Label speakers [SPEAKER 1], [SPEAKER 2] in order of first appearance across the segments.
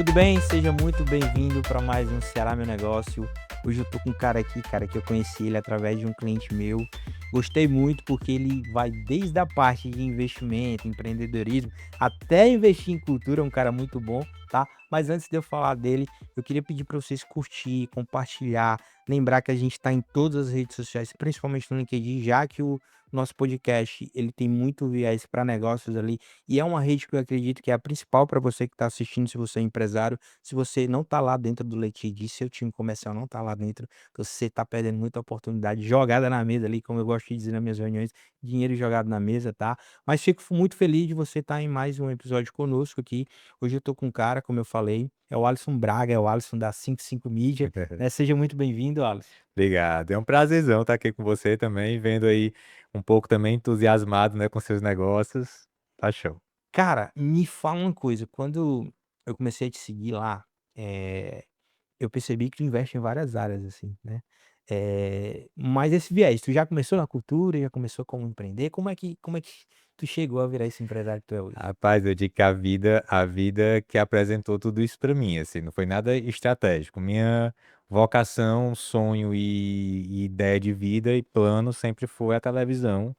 [SPEAKER 1] tudo bem? Seja muito bem-vindo para mais um Ceará Meu Negócio. Hoje eu tô com um cara aqui, cara, que eu conheci ele através de um cliente meu. Gostei muito porque ele vai desde a parte de investimento, empreendedorismo, até investir em cultura, é um cara muito bom, tá? Mas antes de eu falar dele, eu queria pedir para vocês curtir, compartilhar, lembrar que a gente está em todas as redes sociais, principalmente no LinkedIn, já que o nosso podcast, ele tem muito viés para negócios ali, e é uma rede que eu acredito que é a principal para você que está assistindo, se você é empresário, se você não está lá dentro do LinkedIn, seu time comercial não está lá dentro, você está perdendo muita oportunidade jogada na mesa ali, como eu gosto de dizer nas minhas reuniões, dinheiro jogado na mesa, tá? Mas fico muito feliz de você estar em mais um episódio conosco aqui. Hoje eu estou com um cara, como eu falei, é o Alisson Braga, é o Alisson da 55 Mídia, né? Seja muito bem-vindo, Alisson.
[SPEAKER 2] Obrigado. É um prazerzão estar aqui com você também, vendo aí um pouco também entusiasmado, né, com seus negócios. Tá show.
[SPEAKER 1] Cara, me fala uma coisa, quando eu comecei a te seguir lá, eh, eu percebi que tu investe em várias áreas, assim, né. Mas esse viés, tu já começou na cultura, já começou como empreender, como é que tu chegou a virar esse empresário que tu é hoje?
[SPEAKER 2] Rapaz, eu digo que a vida que apresentou tudo isso pra mim, assim, não foi nada estratégico. Minha vocação, sonho e ideia de vida e plano sempre foi a televisão,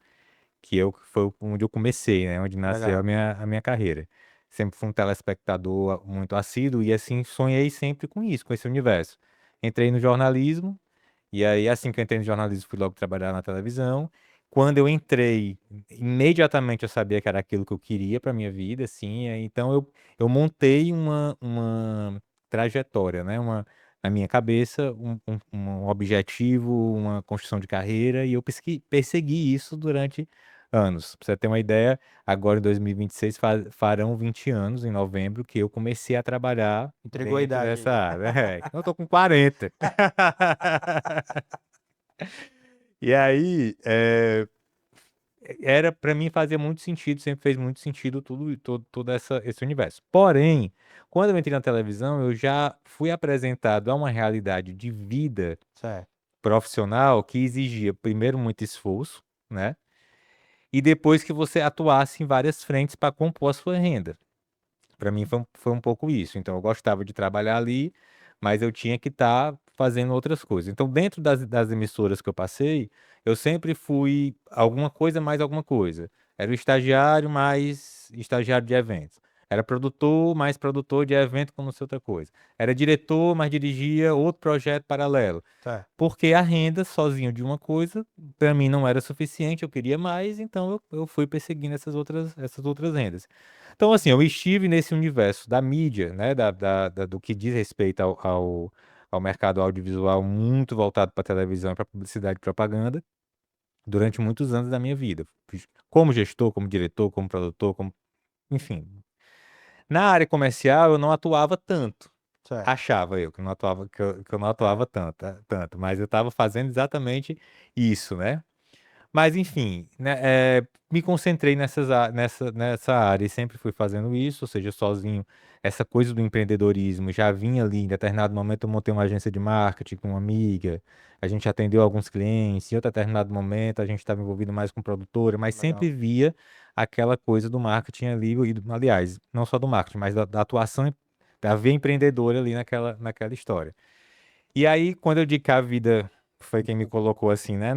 [SPEAKER 2] foi onde eu comecei, né, onde nasceu a
[SPEAKER 1] Legal,
[SPEAKER 2] minha carreira. Sempre fui um telespectador muito assíduo e, assim, sonhei sempre com isso, com esse universo. Entrei no jornalismo. E aí, assim que eu entrei no jornalismo, fui logo trabalhar na televisão. Quando eu entrei, imediatamente eu sabia que era aquilo que eu queria para minha vida, assim. Então eu montei uma trajetória, né? Na minha cabeça, um objetivo, uma construção de carreira, e eu persegui isso durante anos. Pra você ter uma ideia, agora em 2026 farão 20 anos, em novembro, que eu comecei a trabalhar
[SPEAKER 1] entregou a
[SPEAKER 2] dentro
[SPEAKER 1] idade
[SPEAKER 2] dessa
[SPEAKER 1] aí.
[SPEAKER 2] área. É, eu tô com 40. E aí, era para mim fazia muito sentido, sempre fez muito sentido todo esse universo. Porém, quando eu entrei na televisão, eu já fui apresentado a uma realidade de vida
[SPEAKER 1] Certo,
[SPEAKER 2] profissional que exigia, primeiro, muito esforço, né? E depois que você atuasse em várias frentes para compor a sua renda. Para mim foi um pouco isso. Então eu gostava de trabalhar ali, mas eu tinha que estar fazendo outras coisas. Então, dentro das emissoras que eu passei, eu sempre fui alguma coisa mais alguma coisa. Era o estagiário mais estagiário de eventos. Era produtor mais produtor de evento com não sei outra coisa. Era diretor, mas dirigia outro projeto paralelo.
[SPEAKER 1] certo.
[SPEAKER 2] Porque a renda sozinho de uma coisa, para mim não era suficiente, eu queria mais, então eu fui perseguindo essas outras rendas. Então, assim, eu estive nesse universo da mídia, né, do que diz respeito ao mercado audiovisual, muito voltado para televisão, para publicidade e propaganda, durante muitos anos da minha vida. Como gestor, como diretor, como produtor, enfim. Na área comercial, eu não atuava tanto.
[SPEAKER 1] Certo,
[SPEAKER 2] Achava eu que eu não atuava
[SPEAKER 1] certo.
[SPEAKER 2] tanto, mas eu estava fazendo exatamente isso, né? Mas enfim, né, me concentrei nessa área e sempre fui fazendo isso, ou seja, sozinho. Essa coisa do empreendedorismo já vinha ali. Em determinado momento, eu montei uma agência de marketing com uma amiga, a gente atendeu alguns clientes. Em outro determinado momento, a gente estava envolvido mais com produtora, mas
[SPEAKER 1] Legal.
[SPEAKER 2] sempre via aquela coisa do marketing ali, aliás, não só do marketing, mas da atuação, da veia empreendedora ali naquela história. E aí, quando eu digo que a vida foi quem me colocou assim, né,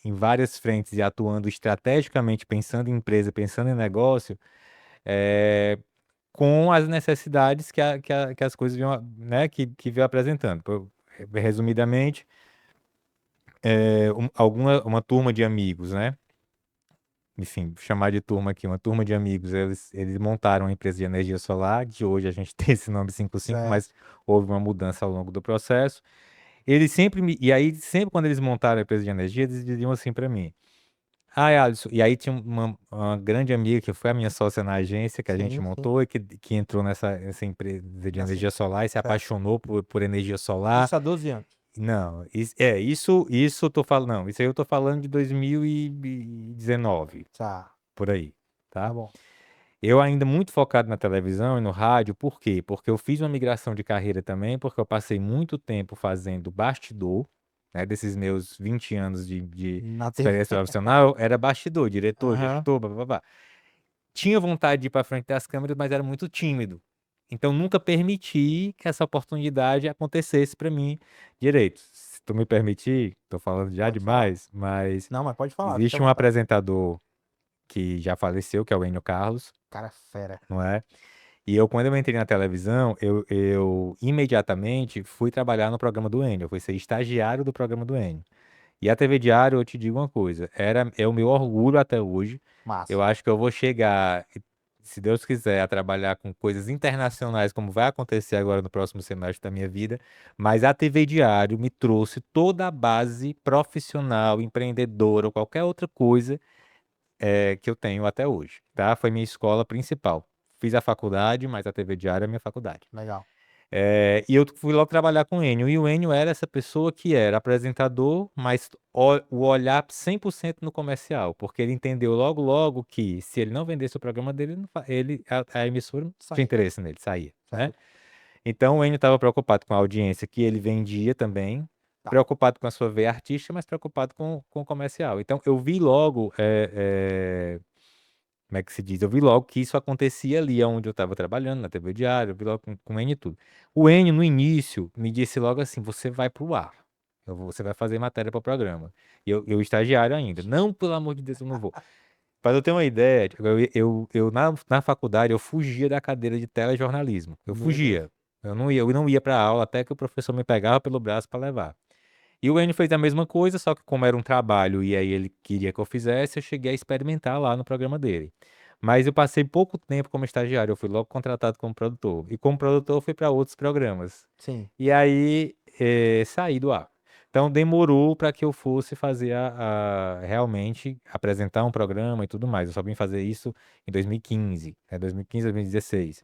[SPEAKER 2] em várias frentes e atuando estrategicamente, pensando em empresa, pensando em negócio, é, com as necessidades que as coisas vinham, né, que veio apresentando. Resumidamente, uma turma de amigos, né? Enfim, vou chamar de turma aqui, uma turma de amigos, eles montaram uma empresa de energia solar, que hoje a gente tem esse nome 55,
[SPEAKER 1] Certo.
[SPEAKER 2] mas houve uma mudança ao longo do processo. Eles sempre e aí, sempre quando eles montaram a empresa de energia, eles diziam assim pra mim: "Ai, Alisson", e aí tinha uma grande amiga que foi a minha sócia na agência que a gente
[SPEAKER 1] Sim, sim.
[SPEAKER 2] montou e que entrou nessa empresa de
[SPEAKER 1] Nessa
[SPEAKER 2] energia solar e se
[SPEAKER 1] certo.
[SPEAKER 2] apaixonou por energia solar.
[SPEAKER 1] Isso há 12 anos.
[SPEAKER 2] Não, isso eu tô falando, não, isso aí eu tô falando de 2019,
[SPEAKER 1] Tá,
[SPEAKER 2] por aí,
[SPEAKER 1] tá
[SPEAKER 2] tá?
[SPEAKER 1] bom.
[SPEAKER 2] Eu ainda muito focado na televisão e no rádio, por quê? Porque eu fiz uma migração de carreira também, porque eu passei muito tempo fazendo bastidor, né, desses meus 20 anos de
[SPEAKER 1] Na TV.
[SPEAKER 2] experiência profissional, era bastidor, diretor,
[SPEAKER 1] Aham.
[SPEAKER 2] gestor, blá, blá, blá. Tinha vontade de ir para frente das câmeras, mas era muito tímido. Então nunca permiti que essa oportunidade acontecesse para mim direito. Se tu me permitir, tô falando já
[SPEAKER 1] Pode falar.
[SPEAKER 2] demais, mas
[SPEAKER 1] Não, mas pode falar, fica à
[SPEAKER 2] existe um
[SPEAKER 1] vontade.
[SPEAKER 2] apresentador que já faleceu, que é o Enio Carlos,
[SPEAKER 1] Cara fera.
[SPEAKER 2] não é? E eu, quando eu entrei na televisão, eu imediatamente fui trabalhar no programa do Enio. Eu fui ser estagiário do programa do Enio. E a TV Diário, eu te digo uma coisa, é o meu orgulho até hoje. Eu
[SPEAKER 1] Massa.
[SPEAKER 2] acho que eu vou chegar, se Deus quiser, a trabalhar com coisas internacionais, como vai acontecer agora no próximo semestre da minha vida. Mas a TV Diário me trouxe toda a base profissional, empreendedora ou qualquer outra coisa que eu tenho até hoje, tá? Foi minha escola principal. Fiz a faculdade, mas a TV Diário é minha faculdade.
[SPEAKER 1] Legal.
[SPEAKER 2] E eu fui logo trabalhar com o Enio. E o Enio era essa pessoa que era apresentador, mas o olhar 100% no comercial. Porque ele entendeu logo, logo que se ele não vendesse o programa dele, a emissora não
[SPEAKER 1] Isso
[SPEAKER 2] tinha
[SPEAKER 1] aí.
[SPEAKER 2] interesse nele, saía, né?
[SPEAKER 1] Certo.
[SPEAKER 2] Então o Enio estava preocupado com a audiência que ele vendia também,
[SPEAKER 1] Tá.
[SPEAKER 2] preocupado com a sua veia artística, mas preocupado com o comercial. Então eu vi logo como é que se diz? Eu vi logo que isso acontecia ali onde eu estava trabalhando, na TV Diário, eu vi logo com o Enio e tudo. O Enio, no início, me disse logo assim: você vai pro ar. Você vai fazer matéria para o programa. E eu estagiário ainda. Não, pelo amor de Deus, eu não vou. Para eu ter uma ideia, tipo, na faculdade eu fugia da cadeira de telejornalismo. Eu
[SPEAKER 1] Meu Deus.
[SPEAKER 2] fugia. Eu não ia para aula até que o professor me pegava pelo braço para levar. E o Enio fez a mesma coisa, só que como era um trabalho e aí ele queria que eu fizesse, eu cheguei a experimentar lá no programa dele. Mas eu passei pouco tempo como estagiário, eu fui logo contratado como produtor. E como produtor eu fui para outros programas.
[SPEAKER 1] Sim.
[SPEAKER 2] E aí saí do ar. Então demorou para que eu fosse fazer realmente apresentar um programa e tudo mais. Eu só vim fazer isso em 2015, 2015, 2016.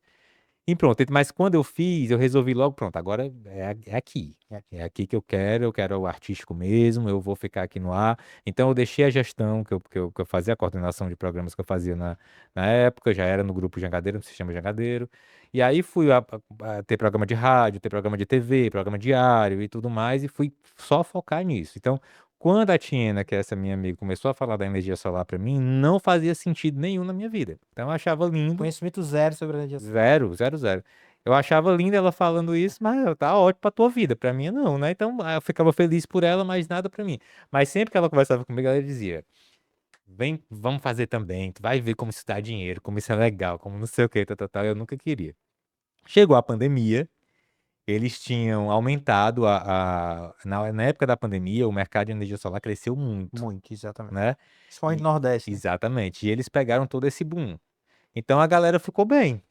[SPEAKER 2] E pronto, mas quando eu fiz, eu resolvi logo, pronto, agora é aqui. É aqui que eu quero o artístico mesmo, eu vou ficar aqui no ar. Então eu deixei a gestão que eu fazia, a coordenação de programas que eu fazia na época, já era no grupo Jangadeiro, no sistema Jangadeiro. E aí fui a ter programa de rádio, ter programa de TV, programa diário e tudo mais, e fui só focar nisso. Então, quando a Tiena, que é essa minha amiga, começou a falar da energia solar para mim, não fazia sentido nenhum na minha vida. Então eu achava lindo.
[SPEAKER 1] Conhecimento zero sobre a energia solar.
[SPEAKER 2] Zero, zero, zero. Eu achava linda ela falando isso, mas tá ótimo pra tua vida, pra mim não, né? Então eu ficava feliz por ela, mas nada pra mim. Mas sempre que ela conversava comigo, ela dizia: vem, vamos fazer também, tu vai ver como isso dá dinheiro, como isso é legal, como não sei o que, tal, tal, tal. Eu nunca queria. Chegou a pandemia, eles tinham aumentado na época da pandemia, o mercado de energia solar cresceu muito,
[SPEAKER 1] Muito, exatamente.
[SPEAKER 2] né?
[SPEAKER 1] Principalmente
[SPEAKER 2] E-
[SPEAKER 1] no Nordeste, né?
[SPEAKER 2] exatamente. E eles pegaram todo esse boom. Então a galera ficou bem.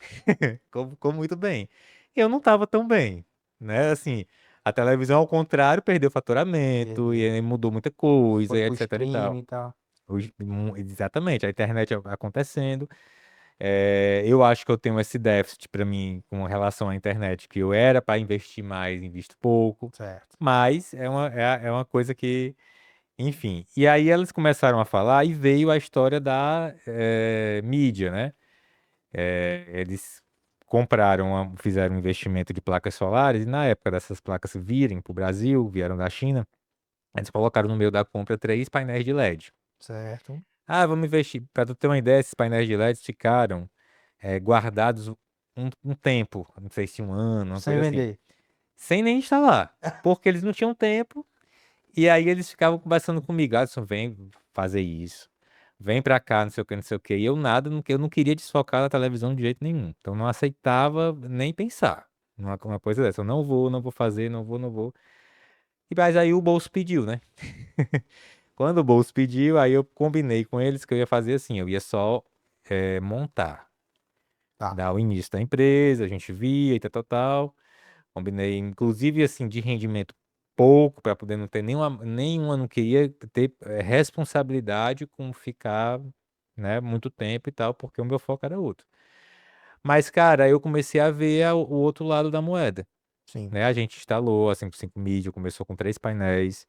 [SPEAKER 2] Ficou muito bem. Eu não tava tão bem, né? Assim, a televisão, ao contrário, perdeu faturamento e
[SPEAKER 1] Perdeu.
[SPEAKER 2] aí mudou muita coisa
[SPEAKER 1] Foi
[SPEAKER 2] e
[SPEAKER 1] pro
[SPEAKER 2] etc e
[SPEAKER 1] stream
[SPEAKER 2] tal.
[SPEAKER 1] e tal.
[SPEAKER 2] Exatamente, a internet acontecendo. Eu acho que eu tenho esse déficit para mim com relação à internet, que eu era para investir mais, invisto pouco,
[SPEAKER 1] Certo.
[SPEAKER 2] mas é uma coisa que, enfim. E aí elas começaram a falar e veio a história da mídia, né? Eles fizeram um investimento de placas solares, e na época dessas placas virem para o Brasil, vieram da China, eles colocaram no meio da compra 3 painéis de LED.
[SPEAKER 1] Certo.
[SPEAKER 2] Ah, vamos investir. Para tu ter uma ideia, esses painéis de LED ficaram guardados um tempo, não sei se um ano, uma
[SPEAKER 1] Sem
[SPEAKER 2] coisa assim,
[SPEAKER 1] vender.
[SPEAKER 2] sem nem instalar, porque eles não tinham tempo, e aí eles ficavam conversando comigo, Alisson, vem fazer isso. Vem pra cá, não sei o que, não sei o que. E eu nada, eu não queria desfocar da televisão de jeito nenhum. Então não aceitava nem pensar numa coisa dessa. Eu não vou, não vou fazer, não vou, não vou. E mas aí o bolso pediu, né? Quando o bolso pediu, aí eu combinei com eles que eu ia fazer assim, eu ia só montar,
[SPEAKER 1] Tá.
[SPEAKER 2] dar o início da empresa, a gente via e tal, tal, tal. Combinei, inclusive, assim, de rendimento pouco, para poder não ter nenhuma não queria ter responsabilidade com ficar, né, muito tempo e tal, porque o meu foco era outro. Mas, cara, aí eu comecei a ver o outro lado da moeda,
[SPEAKER 1] Sim.
[SPEAKER 2] né? A gente instalou a 5 Mídia, começou com 3 painéis,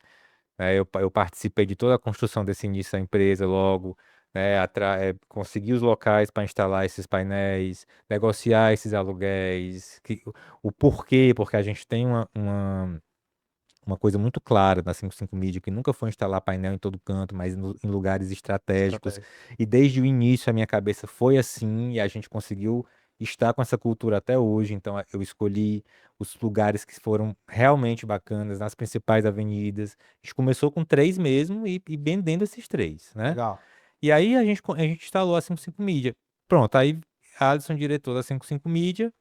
[SPEAKER 2] né? Eu participei de toda a construção desse início da empresa logo, né? Conseguir os locais para instalar esses painéis, negociar esses aluguéis, o porquê, porque a gente tem uma coisa muito clara na 55 Mídia, que nunca foi instalar painel em todo canto, mas em lugares estratégicos.
[SPEAKER 1] Estratégia.
[SPEAKER 2] E desde o início a minha cabeça foi assim, e a gente conseguiu está com essa cultura até hoje. Então, eu escolhi os lugares que foram realmente bacanas, nas principais avenidas. A gente começou com 3 mesmo e vendendo esses 3, né?
[SPEAKER 1] Legal.
[SPEAKER 2] E aí a gente instalou a 55 Mídia. Pronto, aí Alisson, diretor da 55 Mídia,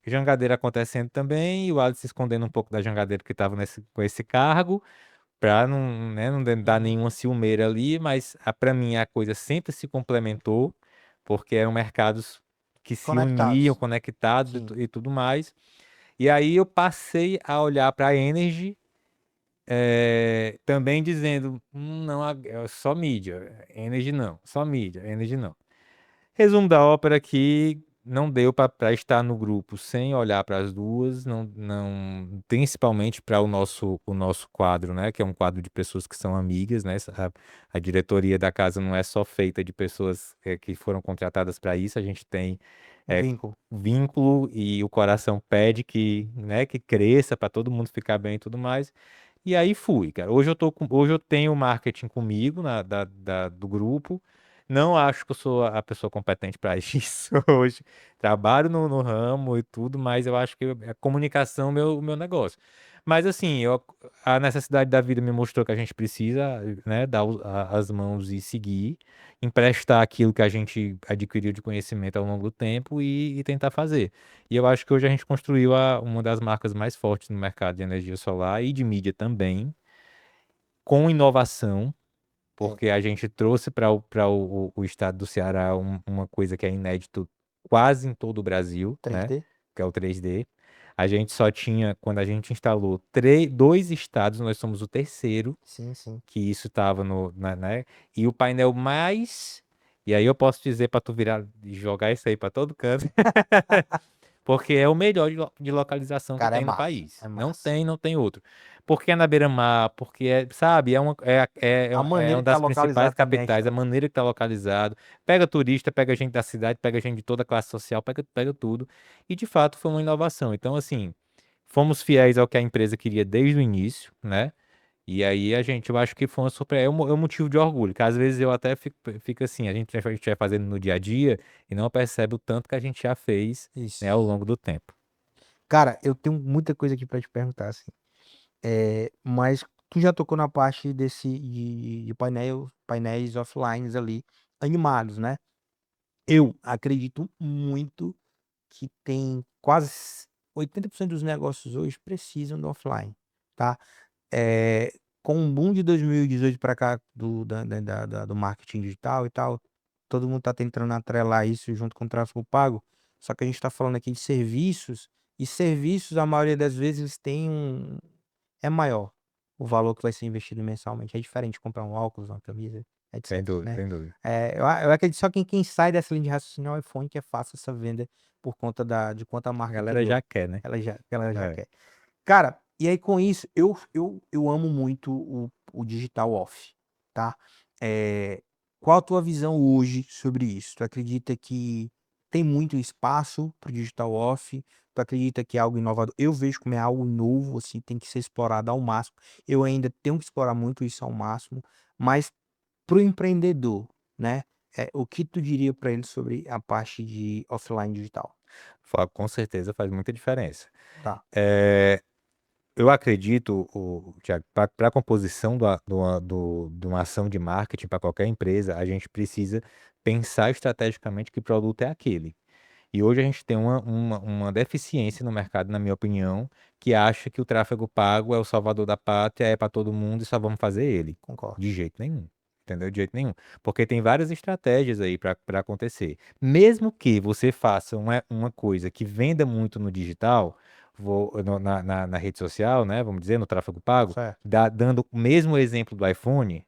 [SPEAKER 2] jangadeira acontecendo também, e o Alisson se escondendo um pouco da jangadeira que estava com esse cargo, pra não, né, não dar
[SPEAKER 1] Uhum.
[SPEAKER 2] nenhuma ciumeira ali, mas pra mim a coisa sempre se complementou, porque eram mercados que se uniam,
[SPEAKER 1] Conectados.
[SPEAKER 2] conectados
[SPEAKER 1] Sim.
[SPEAKER 2] e tudo mais. E aí eu passei a olhar para a Energy, também dizendo, não, é só mídia, Energy não, só mídia, Energy não. Resumo da ópera que não deu para estar no grupo sem olhar para as duas, principalmente para o nosso quadro, né, que é um quadro de pessoas que são amigas, né? A diretoria da casa não é só feita de pessoas que foram contratadas para isso, a gente tem
[SPEAKER 1] Um
[SPEAKER 2] é,
[SPEAKER 1] vínculo.
[SPEAKER 2] vínculo e o coração pede que, né, que cresça para todo mundo ficar bem e tudo mais. E aí fui, cara. Hoje eu tenho o marketing comigo do grupo. Não acho que eu sou a pessoa competente para isso hoje. Trabalho no ramo e tudo, mas eu acho que a comunicação é o meu negócio. Mas assim, a necessidade da vida me mostrou que a gente precisa, né, dar as mãos e seguir, emprestar aquilo que a gente adquiriu de conhecimento ao longo do tempo e tentar fazer. E eu acho que hoje a gente construiu uma das marcas mais fortes no mercado de energia solar e de mídia também, com inovação,
[SPEAKER 1] É.
[SPEAKER 2] porque a gente trouxe para o estado do Ceará uma coisa que é inédito quase em todo o Brasil, né?
[SPEAKER 1] 3D?
[SPEAKER 2] Que é o 3D. A gente só tinha, quando a gente instalou 2 estados, nós somos o terceiro
[SPEAKER 1] Sim, sim.
[SPEAKER 2] que isso estava né? E o painel mais. E aí eu posso dizer para tu virar e jogar isso aí para todo canto, porque é o melhor de localização que
[SPEAKER 1] Cara, é
[SPEAKER 2] tem no
[SPEAKER 1] massa.
[SPEAKER 2] país.
[SPEAKER 1] É
[SPEAKER 2] Não
[SPEAKER 1] massa.
[SPEAKER 2] tem, não tem outro. Porque é na beira-mar, porque sabe,
[SPEAKER 1] A
[SPEAKER 2] é
[SPEAKER 1] maneira
[SPEAKER 2] uma
[SPEAKER 1] que tá
[SPEAKER 2] das principais
[SPEAKER 1] localizado também é
[SPEAKER 2] capitais, a
[SPEAKER 1] show.
[SPEAKER 2] maneira que está localizado. Pega turista, pega gente da cidade, pega gente de toda a classe social, pega tudo. E de fato foi uma inovação. Então, assim, fomos fiéis ao que a empresa queria desde o início, né? E aí eu acho que foi uma surpresa, é um motivo de orgulho, que às vezes eu até fico assim, a gente vai fazendo no dia a dia e não percebe o tanto que a gente já fez, né, ao
[SPEAKER 1] Isso.
[SPEAKER 2] longo do tempo.
[SPEAKER 1] Cara, eu tenho muita coisa aqui pra te perguntar, assim. Mas tu já tocou na parte de painéis offline ali, animados, né? Eu acredito muito que tem quase 80% dos negócios hoje precisam do offline, tá? Com o boom de 2018 para cá do marketing digital e tal, todo mundo tá tentando atrelar isso junto com o tráfego pago, só que a gente tá falando aqui de serviços, e serviços, a maioria das vezes, é maior o valor que vai ser investido mensalmente. É diferente de comprar um óculos, uma camisa,
[SPEAKER 2] Sem
[SPEAKER 1] etc,
[SPEAKER 2] dúvida,
[SPEAKER 1] né.
[SPEAKER 2] sem dúvida.
[SPEAKER 1] Eu acredito só quem sai dessa linha de raciocínio é o iPhone, que é fácil essa venda por conta de quanto a
[SPEAKER 2] A
[SPEAKER 1] marca
[SPEAKER 2] galera
[SPEAKER 1] criou.
[SPEAKER 2] já quer, né?
[SPEAKER 1] Ela já
[SPEAKER 2] É.
[SPEAKER 1] quer. Cara, e aí com isso, eu amo muito o digital off, tá? Eh, Qual a tua visão hoje sobre isso? Tu acredita que tem muito espaço para o digital off? Tu acredita que é algo inovador? Eu vejo como é algo novo, assim, tem que ser explorado ao máximo. Eu ainda tenho que explorar muito isso ao máximo, mas para o empreendedor, né, o que tu diria para ele sobre a parte de offline digital?
[SPEAKER 2] Com certeza faz muita diferença.
[SPEAKER 1] Tá,
[SPEAKER 2] É, eu acredito, Thiago, para a composição de uma ação de marketing para qualquer empresa, a gente precisa pensar estrategicamente que produto é aquele. E hoje a gente tem uma deficiência no mercado, na minha opinião, que acha que o tráfego pago é o salvador da pátria, é para todo mundo e só vamos fazer ele.
[SPEAKER 1] concordo.
[SPEAKER 2] De jeito nenhum. Entendeu? De jeito nenhum. Porque tem várias estratégias aí para acontecer. Mesmo que você faça uma coisa que venda muito no digital, na rede social, né? Vamos dizer, no tráfego pago,
[SPEAKER 1] Certo.
[SPEAKER 2] dando o mesmo exemplo do iPhone,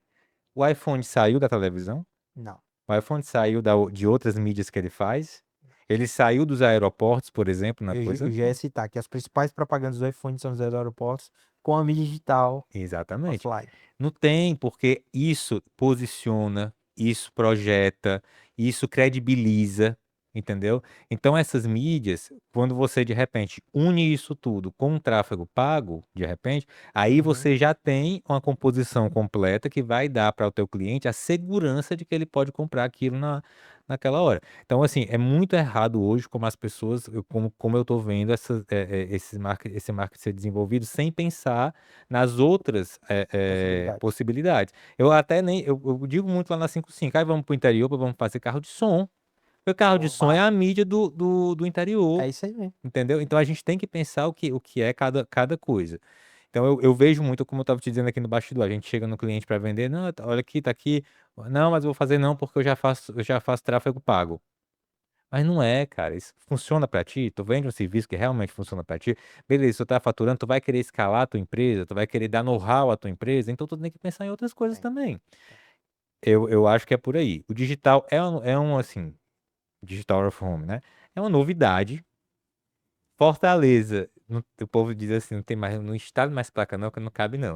[SPEAKER 2] o iPhone saiu da televisão?
[SPEAKER 1] Não.
[SPEAKER 2] O iPhone saiu de outras mídias que ele faz. Ele saiu dos aeroportos, por exemplo, na
[SPEAKER 1] Eu
[SPEAKER 2] coisa.
[SPEAKER 1] já ia citar que as principais propagandas do iPhone são nos aeroportos com a mídia digital
[SPEAKER 2] Exatamente.
[SPEAKER 1] offline.
[SPEAKER 2] Não tem, porque isso posiciona, isso projeta, isso credibiliza, entendeu? Então, essas mídias, quando você de repente une isso tudo com um tráfego pago, de repente, aí
[SPEAKER 1] Uhum.
[SPEAKER 2] você já tem uma composição completa que vai dar para o teu cliente a segurança de que ele pode comprar aquilo naquela hora. Então, assim, é muito errado hoje como as pessoas, como eu tô vendo esse marketing ser desenvolvido sem pensar nas outras
[SPEAKER 1] Possibilidade.
[SPEAKER 2] possibilidades. Eu até nem, eu digo muito lá na 55, aí vamos pro interior, vamos fazer carro de som. Porque o carro de
[SPEAKER 1] Pô,
[SPEAKER 2] som é
[SPEAKER 1] massa.
[SPEAKER 2] a mídia do interior,
[SPEAKER 1] É isso aí mesmo.
[SPEAKER 2] entendeu? Então a gente tem que pensar o que é cada coisa. Então eu vejo muito, como eu estava te dizendo aqui no bastidor, a gente chega no cliente para vender, não, olha aqui, tá aqui, não, mas eu vou fazer não porque eu já faço tráfego pago. Mas não é, cara, isso funciona para ti? Tu vende um serviço que realmente funciona para ti? Beleza, tu tá faturando, tu vai querer escalar a tua empresa, tu vai querer dar know-how à tua empresa, então tu tem que pensar em outras coisas
[SPEAKER 1] Tem,
[SPEAKER 2] também.
[SPEAKER 1] tem.
[SPEAKER 2] Eu acho que é por aí. O digital assim, Digital of Home, né? É uma novidade. Fortaleza, o povo diz assim, não tem mais, não instale mais placa não, que não cabe não.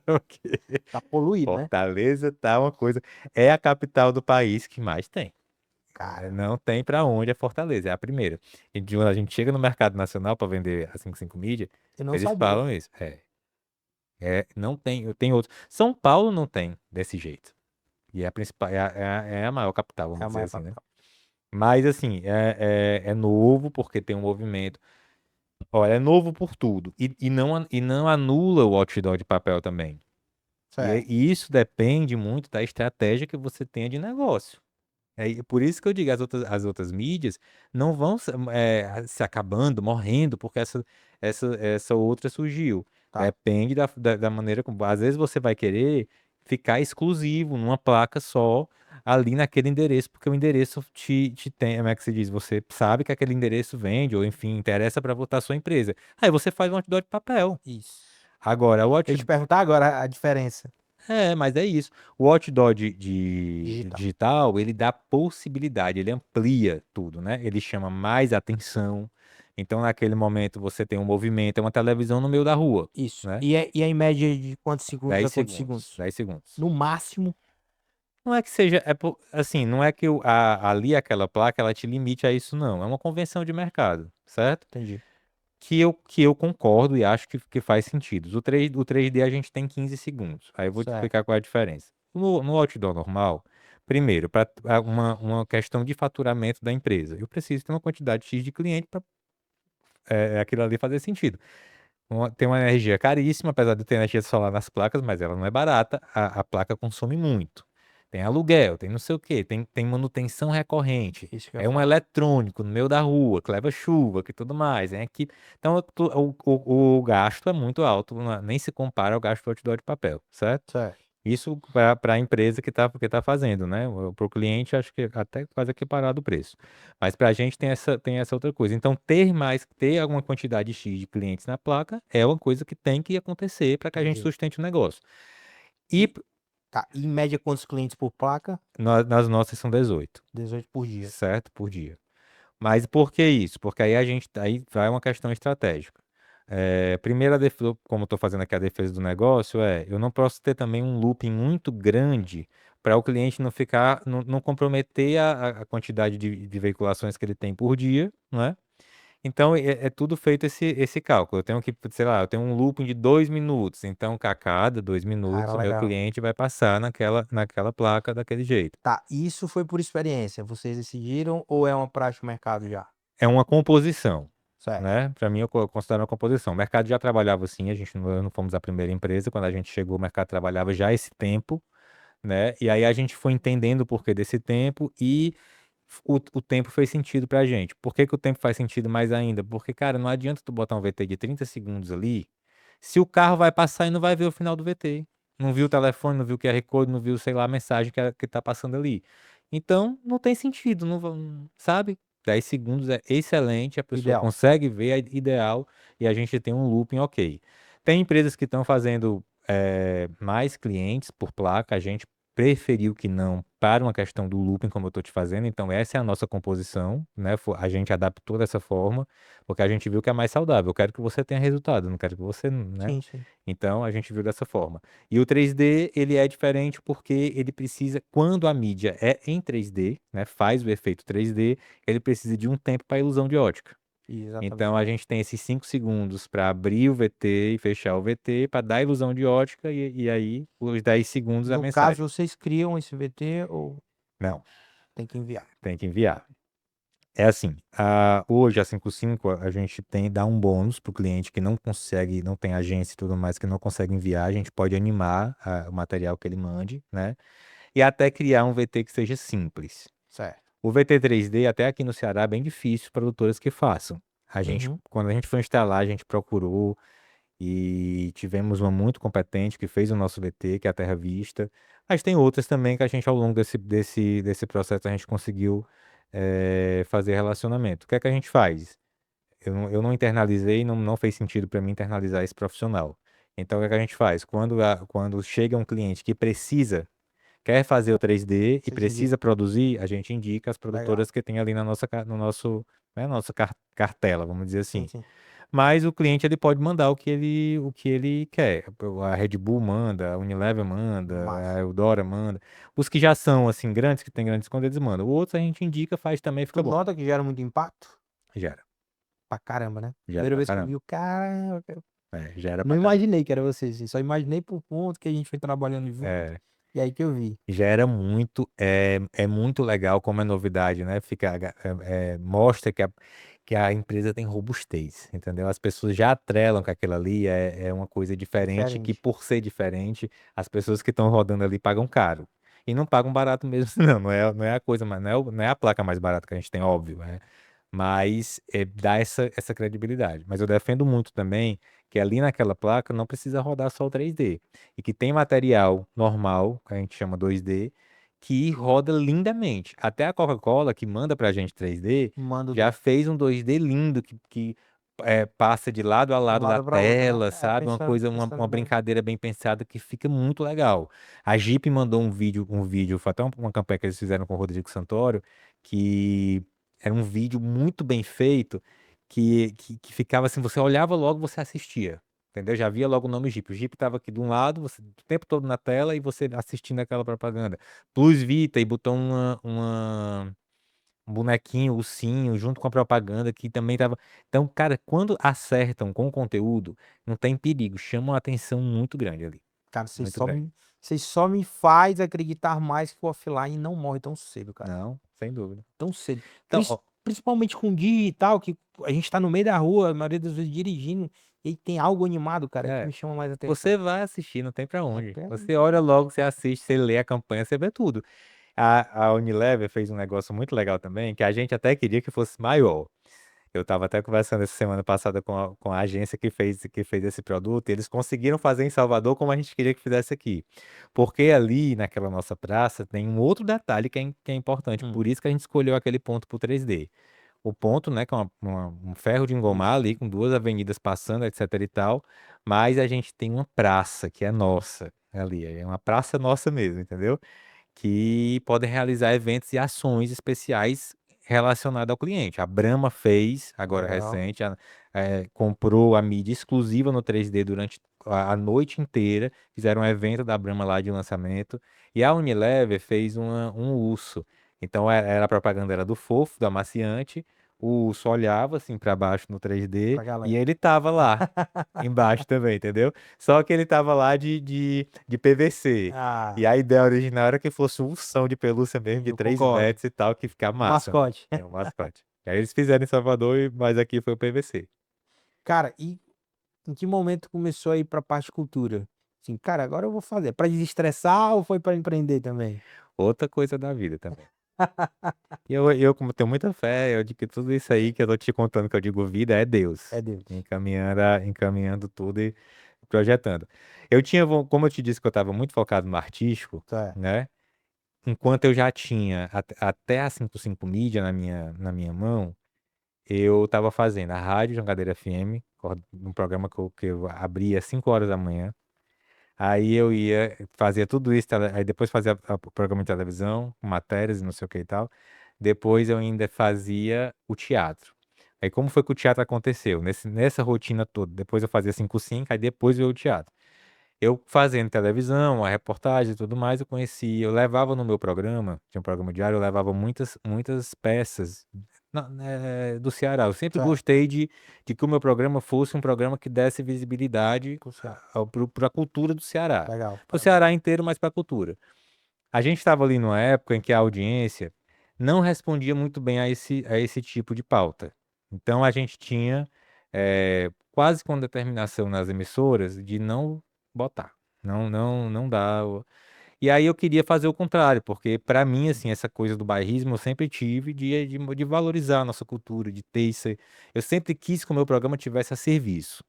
[SPEAKER 2] Porque
[SPEAKER 1] Tá poluído, né?
[SPEAKER 2] Fortaleza tá uma coisa, é a capital do país que mais tem.
[SPEAKER 1] Cara,
[SPEAKER 2] Não tem pra onde é Fortaleza, é a primeira. E quando a gente chega no mercado nacional para vender a 55 mídia,
[SPEAKER 1] eu não
[SPEAKER 2] eles
[SPEAKER 1] sabia.
[SPEAKER 2] falam isso. Não tem, eu tenho outro. São Paulo não tem desse jeito. E é a principal, é a maior capital,
[SPEAKER 1] É
[SPEAKER 2] vamos
[SPEAKER 1] a
[SPEAKER 2] dizer
[SPEAKER 1] maior
[SPEAKER 2] assim, né?
[SPEAKER 1] capital.
[SPEAKER 2] Mas assim, é novo porque tem um movimento. Olha, é novo por tudo. E não anula o outdoor de papel também.
[SPEAKER 1] Certo.
[SPEAKER 2] E isso depende muito da estratégia que você tenha de negócio. Por isso que eu digo, as outras mídias não vão se acabando, morrendo, porque essa outra surgiu.
[SPEAKER 1] Tá.
[SPEAKER 2] Depende da maneira como. Às vezes você vai querer ficar exclusivo numa placa só, ali naquele endereço, porque o endereço te tem, como é que se diz? Você sabe que aquele endereço vende, ou enfim, interessa para botar a sua empresa. Aí você faz um outdoor de papel.
[SPEAKER 1] Isso.
[SPEAKER 2] Agora,
[SPEAKER 1] Eu ia te perguntar agora a diferença
[SPEAKER 2] mas é isso. O outdoor de
[SPEAKER 1] digital.
[SPEAKER 2] digital, ele dá possibilidade, ele amplia tudo, né? Ele chama mais atenção. Então, naquele momento, você tem um movimento, é uma televisão no meio da rua,
[SPEAKER 1] Isso.
[SPEAKER 2] né?
[SPEAKER 1] E é em média de quantos segundos
[SPEAKER 2] 10
[SPEAKER 1] a quantos
[SPEAKER 2] segundos,
[SPEAKER 1] segundos?
[SPEAKER 2] 10 segundos.
[SPEAKER 1] No máximo.
[SPEAKER 2] Não é que seja, assim, não é que ali aquela placa, ela te limite a isso, não. É uma convenção de mercado, certo?
[SPEAKER 1] Entendi.
[SPEAKER 2] Que eu concordo e acho que faz sentido. O 3D a gente tem 15 segundos. Aí eu vou te
[SPEAKER 1] Certo.
[SPEAKER 2] explicar qual é a diferença. No outdoor normal, primeiro, para uma questão de faturamento da empresa, eu preciso ter uma quantidade X de cliente para aquilo ali fazer sentido. Tem uma energia caríssima, apesar de ter energia solar nas placas, mas ela não é barata. A placa consome muito. Tem aluguel, tem não sei o quê, tem manutenção recorrente.
[SPEAKER 1] Isso que eu ia
[SPEAKER 2] É um
[SPEAKER 1] falar.
[SPEAKER 2] eletrônico no meio da rua, que leva chuva, que tudo mais. Então, o gasto é muito alto, nem se compara ao gasto do outdoor de papel, certo?
[SPEAKER 1] Certo.
[SPEAKER 2] Isso para a empresa que tá fazendo, né? Para o cliente, acho que até quase equiparado o preço. Mas para a gente tem essa outra coisa. Então, ter alguma quantidade X de clientes na placa é uma coisa que tem que acontecer para que a gente
[SPEAKER 1] Entendi.
[SPEAKER 2] sustente o negócio. E
[SPEAKER 1] E tá. E em média quantos clientes por placa?
[SPEAKER 2] nas nossas são 18,
[SPEAKER 1] 18 por dia.
[SPEAKER 2] certo? Por dia. Mas por que isso? Porque aí vai uma questão estratégica. Primeiro, como eu estou fazendo aqui a defesa do negócio, eu não posso ter também um looping muito grande para o cliente não ficar, não comprometer a quantidade de veiculações que ele tem por dia, não é? Então é tudo feito esse cálculo. Eu tenho que, sei lá, eu tenho um looping de 2 minutos. Então, a cada dois
[SPEAKER 1] Cara,
[SPEAKER 2] minutos, o meu
[SPEAKER 1] legal.
[SPEAKER 2] cliente vai passar naquela placa daquele jeito.
[SPEAKER 1] Tá. Isso foi por experiência. Vocês decidiram ou é uma prática do mercado já?
[SPEAKER 2] É uma composição,
[SPEAKER 1] Certo.
[SPEAKER 2] né? Para mim, eu considero uma composição. O mercado já trabalhava assim, a gente não fomos a primeira empresa. Quando a gente chegou, o mercado trabalhava já esse tempo, né? E aí a gente foi entendendo o porquê desse tempo e o tempo fez sentido pra gente. Por que que o tempo faz sentido mais ainda? Porque, cara, não adianta tu botar um VT de 30 segundos ali, se o carro vai passar e não vai ver o final do VT. Não viu o telefone, não viu o QR Code, não viu, sei lá, a mensagem que tá passando ali. Então, não tem sentido, não, sabe? 10 segundos é excelente, a pessoa
[SPEAKER 1] Ideal.
[SPEAKER 2] consegue ver, é ideal, e a gente tem um looping ok. Tem empresas que estão fazendo mais clientes por placa, a gente preferiu que não, para uma questão do looping, como eu estou te fazendo. Então, essa é a nossa composição, né? A gente adaptou dessa forma, porque a gente viu que é mais saudável. Eu quero que você tenha resultado, não quero que você, né?
[SPEAKER 1] Sim, sim.
[SPEAKER 2] Então, a gente viu dessa forma. E o 3D, ele é diferente porque ele precisa, quando a mídia é em 3D, né? Faz o efeito 3D, ele precisa de um tempo para ilusão de ótica.
[SPEAKER 1] Exatamente.
[SPEAKER 2] Então a gente tem esses 5 segundos para abrir o VT e fechar o VT para dar ilusão de ótica e aí os 10 segundos a
[SPEAKER 1] No caso,
[SPEAKER 2] mensagem.
[SPEAKER 1] vocês criam esse VT ou
[SPEAKER 2] Não.
[SPEAKER 1] Tem que enviar.
[SPEAKER 2] tem que enviar. É assim, hoje a 55 a gente dá um bônus para o cliente que não consegue, não tem agência e tudo mais, que não consegue enviar, a gente pode animar o material que ele mande, né? E até criar um VT que seja simples.
[SPEAKER 1] Certo.
[SPEAKER 2] O VT 3D, até aqui no Ceará, é bem difícil para produtoras que façam.
[SPEAKER 1] Uhum.
[SPEAKER 2] Quando a gente foi instalar, a gente procurou e tivemos uma muito competente que fez o nosso VT, que é a Terra Vista. Mas tem outras também que a gente, ao longo desse processo, a gente conseguiu fazer relacionamento. O que é que a gente faz? Eu não internalizei, não fez sentido para mim internalizar esse profissional. Então, o que é que a gente faz? Quando chega um cliente que quer fazer o 3D e
[SPEAKER 1] Vocês
[SPEAKER 2] precisa
[SPEAKER 1] indicam.
[SPEAKER 2] produzir, a gente indica as
[SPEAKER 1] Legal.
[SPEAKER 2] produtoras que tem ali na nossa, no nosso, né, nossa cartela, vamos dizer
[SPEAKER 1] Sim,
[SPEAKER 2] assim.
[SPEAKER 1] sim.
[SPEAKER 2] Mas o cliente ele pode mandar o que ele quer. A Red Bull manda, a Unilever manda, a
[SPEAKER 1] Massa.
[SPEAKER 2] Eudora manda. Os que já são assim grandes, que tem grandes contas, eles mandam. O outro a gente indica, faz também,
[SPEAKER 1] Tu
[SPEAKER 2] fica bom.
[SPEAKER 1] nota que gera muito impacto?
[SPEAKER 2] Gera,
[SPEAKER 1] Pra caramba, né?
[SPEAKER 2] gera
[SPEAKER 1] Primeira
[SPEAKER 2] pra
[SPEAKER 1] vez que eu
[SPEAKER 2] caramba.
[SPEAKER 1] vi o cara, eu
[SPEAKER 2] Gera
[SPEAKER 1] não
[SPEAKER 2] pra caramba.
[SPEAKER 1] imaginei que era você, assim. Só imaginei por ponto que a gente foi trabalhando junto.
[SPEAKER 2] É,
[SPEAKER 1] E aí que eu vi.
[SPEAKER 2] gera muito, é muito legal como é novidade, né? Mostra que a empresa tem robustez, entendeu? As pessoas já atrelam que aquilo ali é uma coisa diferente, que
[SPEAKER 1] Diferente.
[SPEAKER 2] por ser diferente, as pessoas que estão rodando ali pagam caro. E não pagam barato mesmo, não é a coisa, mais, não é a placa mais barata que a gente tem, óbvio, né? Mas dá essa credibilidade. Mas eu defendo muito também que ali naquela placa não precisa rodar só o 3D e que tem material normal, que a gente chama 2D, que roda lindamente. Até a Coca-Cola, que manda pra gente 3D,
[SPEAKER 1] Manda
[SPEAKER 2] já fez um 2D lindo que passa de lado a
[SPEAKER 1] de um
[SPEAKER 2] lado da
[SPEAKER 1] lado pra outro, né?
[SPEAKER 2] tela,
[SPEAKER 1] É,
[SPEAKER 2] sabe?
[SPEAKER 1] pensando
[SPEAKER 2] Uma
[SPEAKER 1] bem.
[SPEAKER 2] brincadeira bem pensada que fica muito legal. A Jeep mandou um vídeo, foi até uma campanha que eles fizeram com o Rodrigo Santoro, que era um vídeo muito bem feito, que ficava assim, você olhava logo, você assistia. Entendeu? Já via logo o nome Jeep. O Jeep estava aqui de um lado, você, o tempo todo na tela e você assistindo aquela propaganda. Plus Vita e botou um bonequinho, ursinho, junto com a propaganda que também tava. Então, cara, quando acertam com o conteúdo, não tem perigo, chamam a atenção muito grande ali.
[SPEAKER 1] Cara,
[SPEAKER 2] Muito grande.
[SPEAKER 1] vocês só me faz acreditar mais que o offline não morre tão cedo, cara.
[SPEAKER 2] Não, sem dúvida.
[SPEAKER 1] Tão cedo.
[SPEAKER 2] Então, ó,
[SPEAKER 1] Principalmente com guia e tal, que a gente tá no meio da rua, a maioria das vezes dirigindo, e aí tem algo animado, cara, que
[SPEAKER 2] é,
[SPEAKER 1] me chama mais atenção.
[SPEAKER 2] você vai assistir, não tem pra
[SPEAKER 1] É,
[SPEAKER 2] onde. Você olha logo, você assiste, você lê a campanha, você vê tudo. A Unilever fez um negócio muito legal também, que a gente até queria que fosse maior. Eu estava até conversando essa semana passada com a agência que fez esse produto, e eles conseguiram fazer em Salvador como a gente queria que fizesse aqui. Porque ali, naquela nossa praça, tem um outro detalhe que é importante,
[SPEAKER 1] Hum,
[SPEAKER 2] por isso que a gente escolheu aquele ponto pro 3D. O ponto, né, que é um ferro de engomar
[SPEAKER 1] isso.
[SPEAKER 2] ali, com duas avenidas passando, etc e tal, mas a gente tem uma praça que é nossa ali, é uma praça nossa mesmo, entendeu? Que podem realizar eventos e ações especiais relacionadas ao cliente. A Brahma fez, agora
[SPEAKER 1] Legal.
[SPEAKER 2] recente, comprou a mídia exclusiva no 3D durante a noite inteira, fizeram um evento da Brahma lá de lançamento, e a Unilever fez um urso. Então a propaganda era do fofo, do amaciante, o urso olhava assim para baixo no 3D
[SPEAKER 1] Pra
[SPEAKER 2] e
[SPEAKER 1] galera.
[SPEAKER 2] ele tava lá embaixo também, entendeu? Só que ele tava lá de PVC. E
[SPEAKER 1] Ah,
[SPEAKER 2] a ideia original era que fosse um ursão de pelúcia mesmo, de
[SPEAKER 1] eu
[SPEAKER 2] 3
[SPEAKER 1] concordo.
[SPEAKER 2] metros e tal, que fica massa, né?
[SPEAKER 1] Mascote.
[SPEAKER 2] É um mascote. E aí eles fizeram em Salvador, mas aqui foi o PVC.
[SPEAKER 1] Cara, e em que momento começou a ir pra parte de cultura? Assim, cara, agora eu vou fazer. Pra desestressar ou foi pra empreender também?
[SPEAKER 2] Outra coisa da vida também. E eu como tenho muita fé, eu digo que tudo isso aí que eu tô te contando, que eu digo vida, é Deus.
[SPEAKER 1] É Deus.
[SPEAKER 2] Encaminhando tudo e projetando. Como eu te disse que eu estava muito focado no artístico,
[SPEAKER 1] Tá.
[SPEAKER 2] né? Enquanto eu já tinha até a 55 mídia na minha mão, eu estava fazendo a Rádio Jangadeira FM, um programa que eu abria às 5 horas da manhã. Aí eu fazia tudo isso, aí depois fazia o programa de televisão, com matérias e não sei o que e tal. Depois eu ainda fazia o teatro. Aí como foi que o teatro aconteceu? Nessa rotina toda. Depois eu fazia 5x5, aí depois veio o teatro. Eu fazendo televisão, a reportagem e tudo mais, eu levava no meu programa, tinha um programa diário, eu levava muitas peças do Ceará. Eu sempre
[SPEAKER 1] Tá.
[SPEAKER 2] gostei de que o meu programa fosse um programa que desse visibilidade
[SPEAKER 1] Puxa.
[SPEAKER 2] para a cultura do Ceará.
[SPEAKER 1] Legal.
[SPEAKER 2] Para o Ceará inteiro, mas para a cultura. A gente estava ali numa época em que a audiência não respondia muito bem a esse tipo de pauta. Então a gente tinha quase com determinação nas emissoras de não botar, não dar. E aí eu queria fazer o contrário, porque para mim, assim, essa coisa do bairrismo eu sempre tive de valorizar a nossa cultura, de ter isso. Eu sempre quis que o meu programa tivesse a serviço.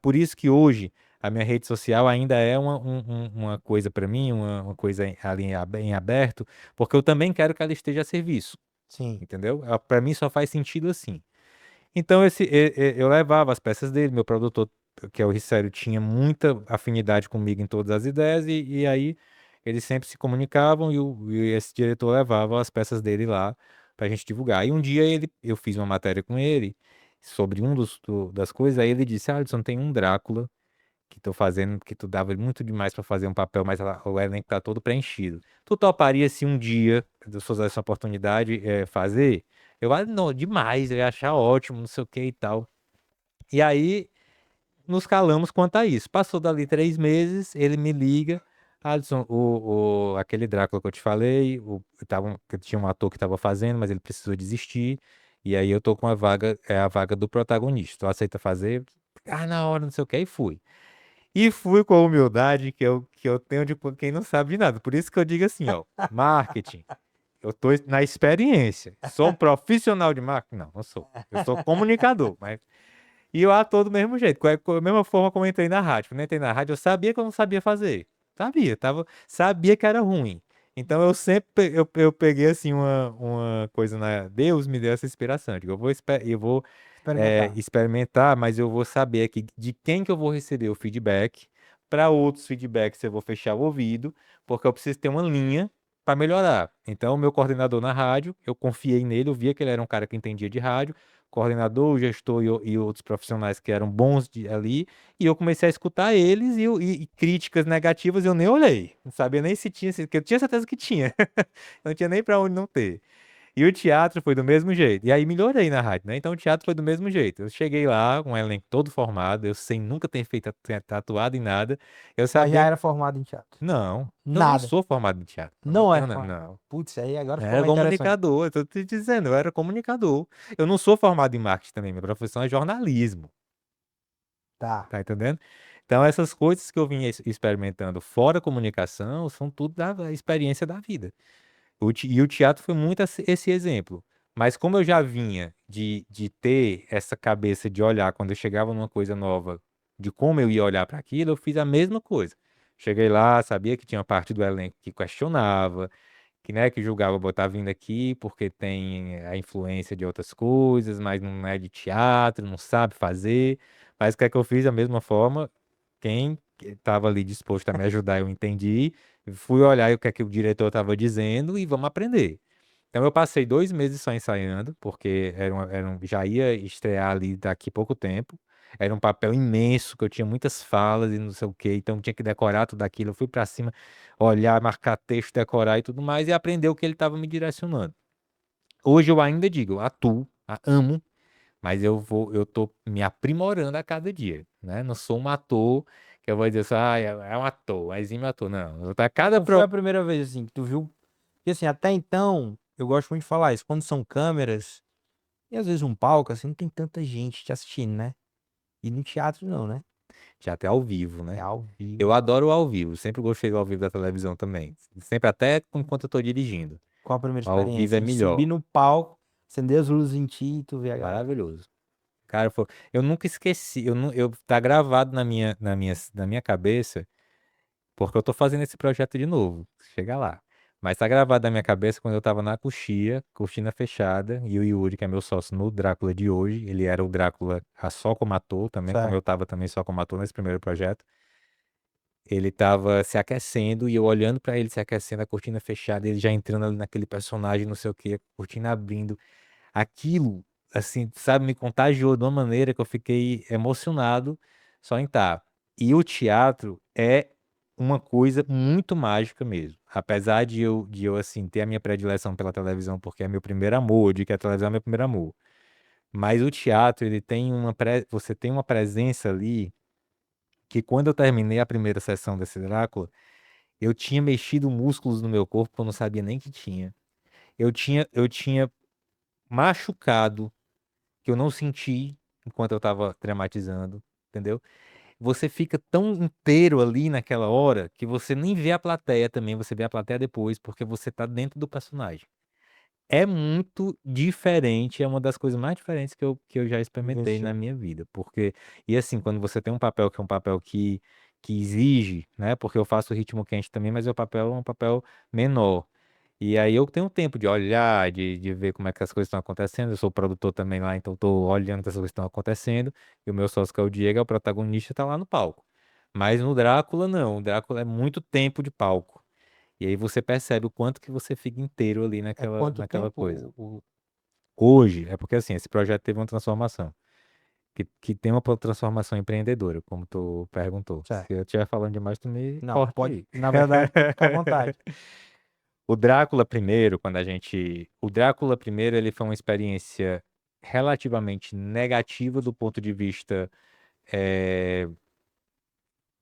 [SPEAKER 2] Por isso que hoje a minha rede social ainda é uma coisa para mim, uma coisa ali em aberto, porque eu também quero que ela esteja a serviço,
[SPEAKER 1] Sim.
[SPEAKER 2] entendeu? Para mim só faz sentido assim. Então eu levava as peças dele, meu produtor, que é o Rissério, tinha muita afinidade comigo em todas as ideias, e aí eles sempre se comunicavam e esse diretor levava as peças dele lá pra gente divulgar. E um dia eu fiz uma matéria com ele sobre das coisas, aí ele disse, Alisson, tem um Drácula que tô fazendo, que tu dava muito demais pra fazer um papel, mas o elenco tá todo preenchido. Tu toparia se um dia, se fosse essa oportunidade, fazer? Eu, não, demais, eu ia achar ótimo, não sei o que e tal. E aí, nos calamos quanto a isso. Passou dali 3 meses, ele me liga, Alisson, aquele Drácula que eu te falei, que tinha um ator que tava fazendo, mas ele precisou desistir, e aí eu tô com a vaga, é a vaga do protagonista. Tu aceita fazer? Ah, na hora, não sei o que, e fui. E fui com a humildade que eu tenho de quem não sabe de nada. Por isso que eu digo assim, ó, marketing. Eu tô na experiência. Sou profissional de marketing? Não, não sou. Eu sou comunicador, mas... E eu atuo do mesmo jeito, com a mesma forma como eu entrei na rádio. Quando eu entrei na rádio, eu sabia que eu não sabia fazer. Sabia, sabia que era ruim. Então eu sempre eu peguei assim uma coisa na... Deus me deu essa inspiração. Eu digo, eu vou
[SPEAKER 1] Experimentar.
[SPEAKER 2] experimentar, mas eu vou saber que, de quem que eu vou receber o feedback. Para outros feedbacks eu vou fechar o ouvido, porque eu preciso ter uma linha para melhorar. Então, o meu coordenador na rádio, eu confiei nele, eu via que ele era um cara que entendia de rádio, coordenador, o gestor e outros profissionais que eram bons ali, e eu comecei a escutar eles e críticas negativas eu nem olhei. Não sabia nem se tinha, porque eu tinha certeza que tinha. Não tinha nem para onde não ter. E o teatro foi do mesmo jeito. E aí melhorei na rádio, né? Então o teatro foi do mesmo jeito. Eu cheguei lá com um elenco todo formado, eu sem nunca ter feito tatuado em nada. Eu
[SPEAKER 1] Mas já
[SPEAKER 2] sabia.
[SPEAKER 1] era formado em teatro.
[SPEAKER 2] Não, eu não
[SPEAKER 1] Nada.
[SPEAKER 2] sou formado em teatro. Não,
[SPEAKER 1] Não é
[SPEAKER 2] tenho,
[SPEAKER 1] formado.
[SPEAKER 2] não.
[SPEAKER 1] Putz, aí agora
[SPEAKER 2] Eu
[SPEAKER 1] ficou
[SPEAKER 2] era
[SPEAKER 1] mais interessante.
[SPEAKER 2] comunicador, eu tô te dizendo, eu era comunicador. Eu não sou formado em marketing também, minha profissão é jornalismo,
[SPEAKER 1] Tá.
[SPEAKER 2] tá entendendo? Então essas coisas que eu vim experimentando fora comunicação são tudo da experiência da vida. E o teatro foi muito esse exemplo. Mas como eu já vinha de ter essa cabeça de olhar quando eu chegava numa coisa nova, de como eu ia olhar para aquilo, eu fiz a mesma coisa. Cheguei lá, sabia que tinha uma parte do elenco que questionava, que, né, que julgava botar vindo aqui porque tem a influência de outras coisas, mas não é de teatro, não sabe fazer. Mas o que é que eu fiz da mesma forma? Quem estava ali disposto a me ajudar, eu entendi. Fui olhar o que é que o diretor estava dizendo e vamos aprender. Então eu passei 2 meses só ensaiando, porque já ia estrear ali daqui pouco tempo. Era um papel imenso, que eu tinha muitas falas e não sei o quê, então tinha que decorar tudo aquilo. Eu fui pra cima, olhar, marcar texto, decorar e tudo mais, e aprender o que ele estava me direcionando. Hoje eu ainda digo, eu atuo, amo, mas eu tô me aprimorando a cada dia, né? Não sou um ator que eu vou dizer assim, é um ator, é exímio ator. Não, eu tô a cada
[SPEAKER 1] Não foi a primeira vez, assim, que tu viu. Porque, assim, até então, eu gosto muito de falar isso. Quando são câmeras, e às vezes um palco, assim, não tem tanta gente te assistindo, né? E no teatro, não, né?
[SPEAKER 2] teatro é ao vivo,
[SPEAKER 1] É
[SPEAKER 2] né?
[SPEAKER 1] ao
[SPEAKER 2] Eu
[SPEAKER 1] vivo.
[SPEAKER 2] adoro o ao vivo, sempre gostei do ao vivo da televisão também. Sempre até enquanto eu tô dirigindo.
[SPEAKER 1] Qual a primeira
[SPEAKER 2] O ao vivo é
[SPEAKER 1] experiência? De subir
[SPEAKER 2] melhor.
[SPEAKER 1] no palco, acender as luzes em ti e tu ver a galera.
[SPEAKER 2] Maravilhoso. Cara, eu nunca esqueci, tá gravado na minha cabeça, porque eu tô fazendo esse projeto de novo. Chega lá. Mas tá gravado na minha cabeça quando eu tava na coxia, cortina fechada, e o Yuri, que é meu sócio no Drácula de hoje, ele era o Drácula só como ator também, como eu
[SPEAKER 1] Certo.
[SPEAKER 2] tava também só como ator nesse primeiro projeto. Ele tava se aquecendo e eu olhando pra ele se aquecendo, a cortina fechada, ele já entrando ali naquele personagem, não sei o quê, a cortina abrindo. Aquilo, assim, sabe, me contagiou de uma maneira que eu fiquei emocionado só em estar. E o teatro é uma coisa muito mágica mesmo. Apesar de eu assim, ter a minha predileção pela televisão, porque é meu primeiro amor, de que a televisão é meu primeiro amor. Mas o teatro, ele tem você tem uma presença ali que quando eu terminei a primeira sessão desse Drácula, eu tinha mexido músculos no meu corpo que eu não sabia nem que tinha. eu tinha machucado que eu não senti enquanto eu tava dramatizando, entendeu? Você fica tão inteiro ali naquela hora que você nem vê a plateia também, você vê a plateia depois, porque você tá dentro do personagem. É muito diferente, é uma das coisas mais diferentes que eu já experimentei na
[SPEAKER 1] Investiu.
[SPEAKER 2] minha vida, porque, e assim, quando você tem um papel que é um papel que exige, né, porque eu faço ritmo quente também, mas o papel é um papel menor, e aí eu tenho tempo de olhar, de ver como é que as coisas estão acontecendo, eu sou produtor também lá, então eu tô olhando que as coisas estão acontecendo, e o meu sócio, que é o Diego, é o protagonista, tá lá no palco. Mas no Drácula, não, o Drácula é muito tempo de palco. E aí você percebe o quanto que você fica inteiro ali
[SPEAKER 1] É
[SPEAKER 2] naquela,
[SPEAKER 1] quanto
[SPEAKER 2] naquela
[SPEAKER 1] tempo?
[SPEAKER 2] coisa. Hoje, é porque assim, esse projeto teve uma transformação. Que tem uma transformação empreendedora, como tu perguntou.
[SPEAKER 1] Certo.
[SPEAKER 2] Se eu estiver falando demais, tu me
[SPEAKER 1] Não,
[SPEAKER 2] corta
[SPEAKER 1] pode.
[SPEAKER 2] aí.
[SPEAKER 1] Na verdade, pode ficar à vontade.
[SPEAKER 2] O Drácula primeiro, quando a gente. O Drácula primeiro, ele foi uma experiência relativamente negativa do ponto de vista eh,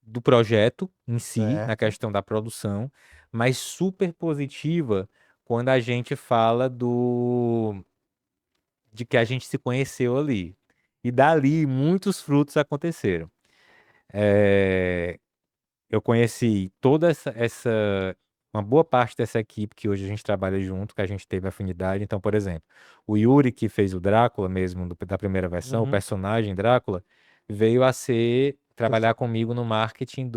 [SPEAKER 2] do projeto em si, na
[SPEAKER 1] Certo.
[SPEAKER 2] questão da produção, mas super positiva quando a gente fala de que a gente se conheceu ali. E dali muitos frutos aconteceram. É, eu conheci toda uma boa parte dessa equipe que hoje a gente trabalha junto, que a gente teve afinidade. Então, por exemplo, o Yuri, que fez o Drácula mesmo, da primeira versão, o
[SPEAKER 1] Uhum.
[SPEAKER 2] personagem Drácula, veio a
[SPEAKER 1] Eu
[SPEAKER 2] trabalhar
[SPEAKER 1] sei.
[SPEAKER 2] comigo no marketing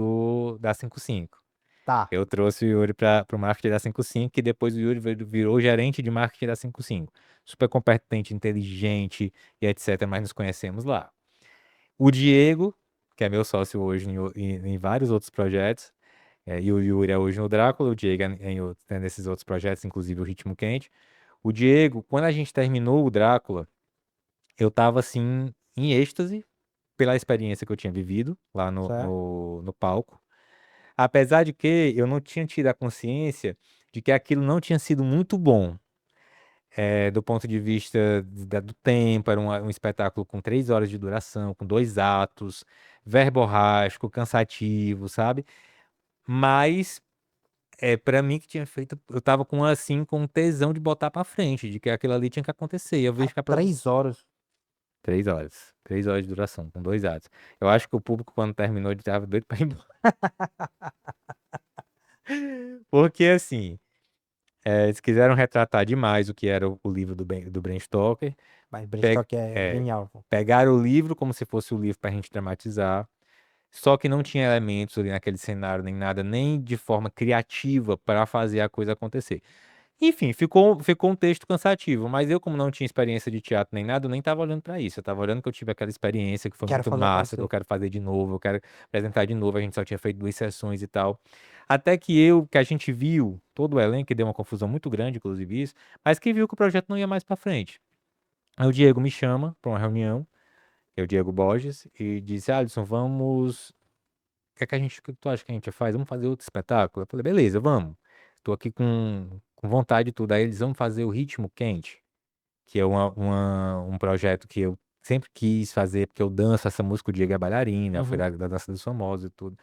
[SPEAKER 2] da 55.
[SPEAKER 1] Tá.
[SPEAKER 2] Eu trouxe o Yuri para o marketing da 55 e depois o Yuri virou gerente de marketing da 55. Super competente, inteligente e etc. Mas nos conhecemos lá. O Diego, que é meu sócio hoje em vários outros projetos, e o Yuri é hoje no Drácula, o Diego é nesses outros projetos, inclusive o Ritmo Quente. O Diego, quando a gente terminou o Drácula, eu tava assim, em êxtase pela experiência que eu tinha vivido lá
[SPEAKER 1] Certo.
[SPEAKER 2] no palco. Apesar de que eu não tinha tido a consciência de que aquilo não tinha sido muito bom, do ponto de vista do tempo, era um espetáculo com 3 horas de duração, com 2 atos, verborrágico, cansativo, sabe? Mas, para mim que tinha feito, eu tava com tesão de botar pra frente, de que aquilo ali tinha que acontecer. E eu
[SPEAKER 1] Há
[SPEAKER 2] vejo que a produção.
[SPEAKER 1] 3 horas.
[SPEAKER 2] 3 horas. 3 horas de duração, com 2 atos. Eu acho que o público, quando terminou, ele tava doido pra ir embora. Porque, assim. Eles quiseram retratar demais o que era o livro do Bram Stoker.
[SPEAKER 1] Mas
[SPEAKER 2] Pe
[SPEAKER 1] Brainstalk é
[SPEAKER 2] é,
[SPEAKER 1] genial, pô.
[SPEAKER 2] pegaram o livro como se fosse o livro para a gente dramatizar. Só que não tinha elementos ali naquele cenário, nem nada, nem de forma criativa para fazer a coisa acontecer. Enfim, ficou um texto cansativo, mas eu, como não tinha experiência de teatro nem nada, eu nem estava olhando para isso. Eu estava olhando que eu tive aquela experiência que foi
[SPEAKER 1] Quero
[SPEAKER 2] muito
[SPEAKER 1] fazer
[SPEAKER 2] massa, que eu
[SPEAKER 1] acontecer.
[SPEAKER 2] quero fazer de novo, eu quero apresentar de novo. A gente só tinha feito 2 sessões e tal. Até que a gente viu todo o elenco, que deu uma confusão muito grande, inclusive isso, mas que viu que o projeto não ia mais para frente. Aí o Diego me chama para uma reunião, é o Diego Borges, e disse: Alisson, vamos. O que tu acha que a gente faz? Vamos fazer outro espetáculo? Eu falei: beleza, vamos. Tô aqui com vontade de tudo. Aí eles vão fazer o Ritmo Quente, que é um projeto que eu sempre quis fazer, porque eu danço essa música, o Diego é bailarina, foi
[SPEAKER 1] Uhum.
[SPEAKER 2] da Dança dos Famosos e tudo.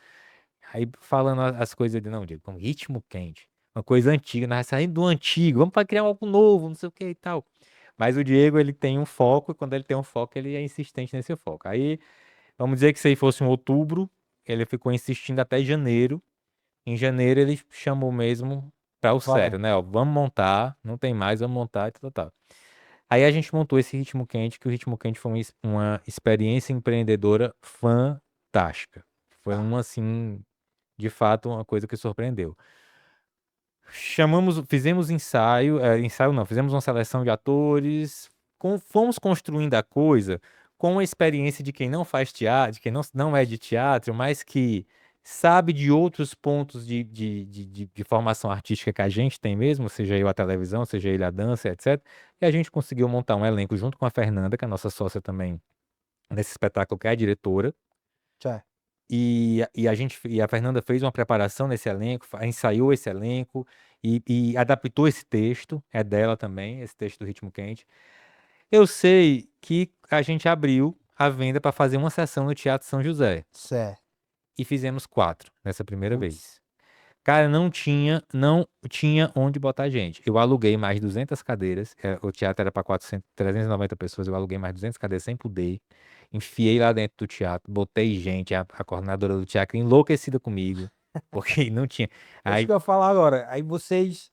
[SPEAKER 2] Aí falando as coisas de, não, Diego, com Ritmo Quente, uma coisa antiga, nós saindo do antigo, vamos para criar algo novo, não sei o que e tal. Mas o Diego, ele tem um foco, e quando ele tem um foco, ele é insistente nesse foco. Aí, vamos dizer que se aí fosse em outubro, ele ficou insistindo até janeiro. Em janeiro ele chamou mesmo para o sério,
[SPEAKER 1] Valendo.
[SPEAKER 2] né? Ó, vamos montar, não tem mais, vamos montar e tal, tal. Aí a gente montou esse Ritmo Quente, que o Ritmo Quente foi uma experiência empreendedora fantástica. Foi
[SPEAKER 1] Tá.
[SPEAKER 2] uma, assim, de fato, uma coisa que surpreendeu. Fizemos ensaio não, fizemos uma seleção de atores, fomos construindo a coisa com a experiência de quem não faz teatro, de quem não é de teatro, mas que sabe de outros pontos de formação artística que a gente tem mesmo, seja ele a televisão, seja ele a dança, etc. E a gente conseguiu montar um elenco junto com a Fernanda, que é a nossa sócia também nesse espetáculo, que é a diretora.
[SPEAKER 1] Certo.
[SPEAKER 2] E a Fernanda fez uma preparação nesse elenco, ensaiou esse elenco e adaptou esse texto, é dela também, esse texto do Ritmo Quente. Eu sei que a gente abriu a venda para fazer uma sessão no Teatro São José
[SPEAKER 1] Certo.
[SPEAKER 2] e fizemos 4 nessa primeira
[SPEAKER 1] Putz.
[SPEAKER 2] vez. Cara, não tinha onde botar gente. Eu aluguei mais 200 cadeiras. O teatro era para 390 pessoas. Eu aluguei mais 200 cadeiras sem poder. Enfiei lá dentro do teatro. Botei gente. A coordenadora do teatro enlouquecida comigo. Porque não tinha.
[SPEAKER 1] É isso
[SPEAKER 2] Aí,
[SPEAKER 1] que eu ia falar agora. Aí vocês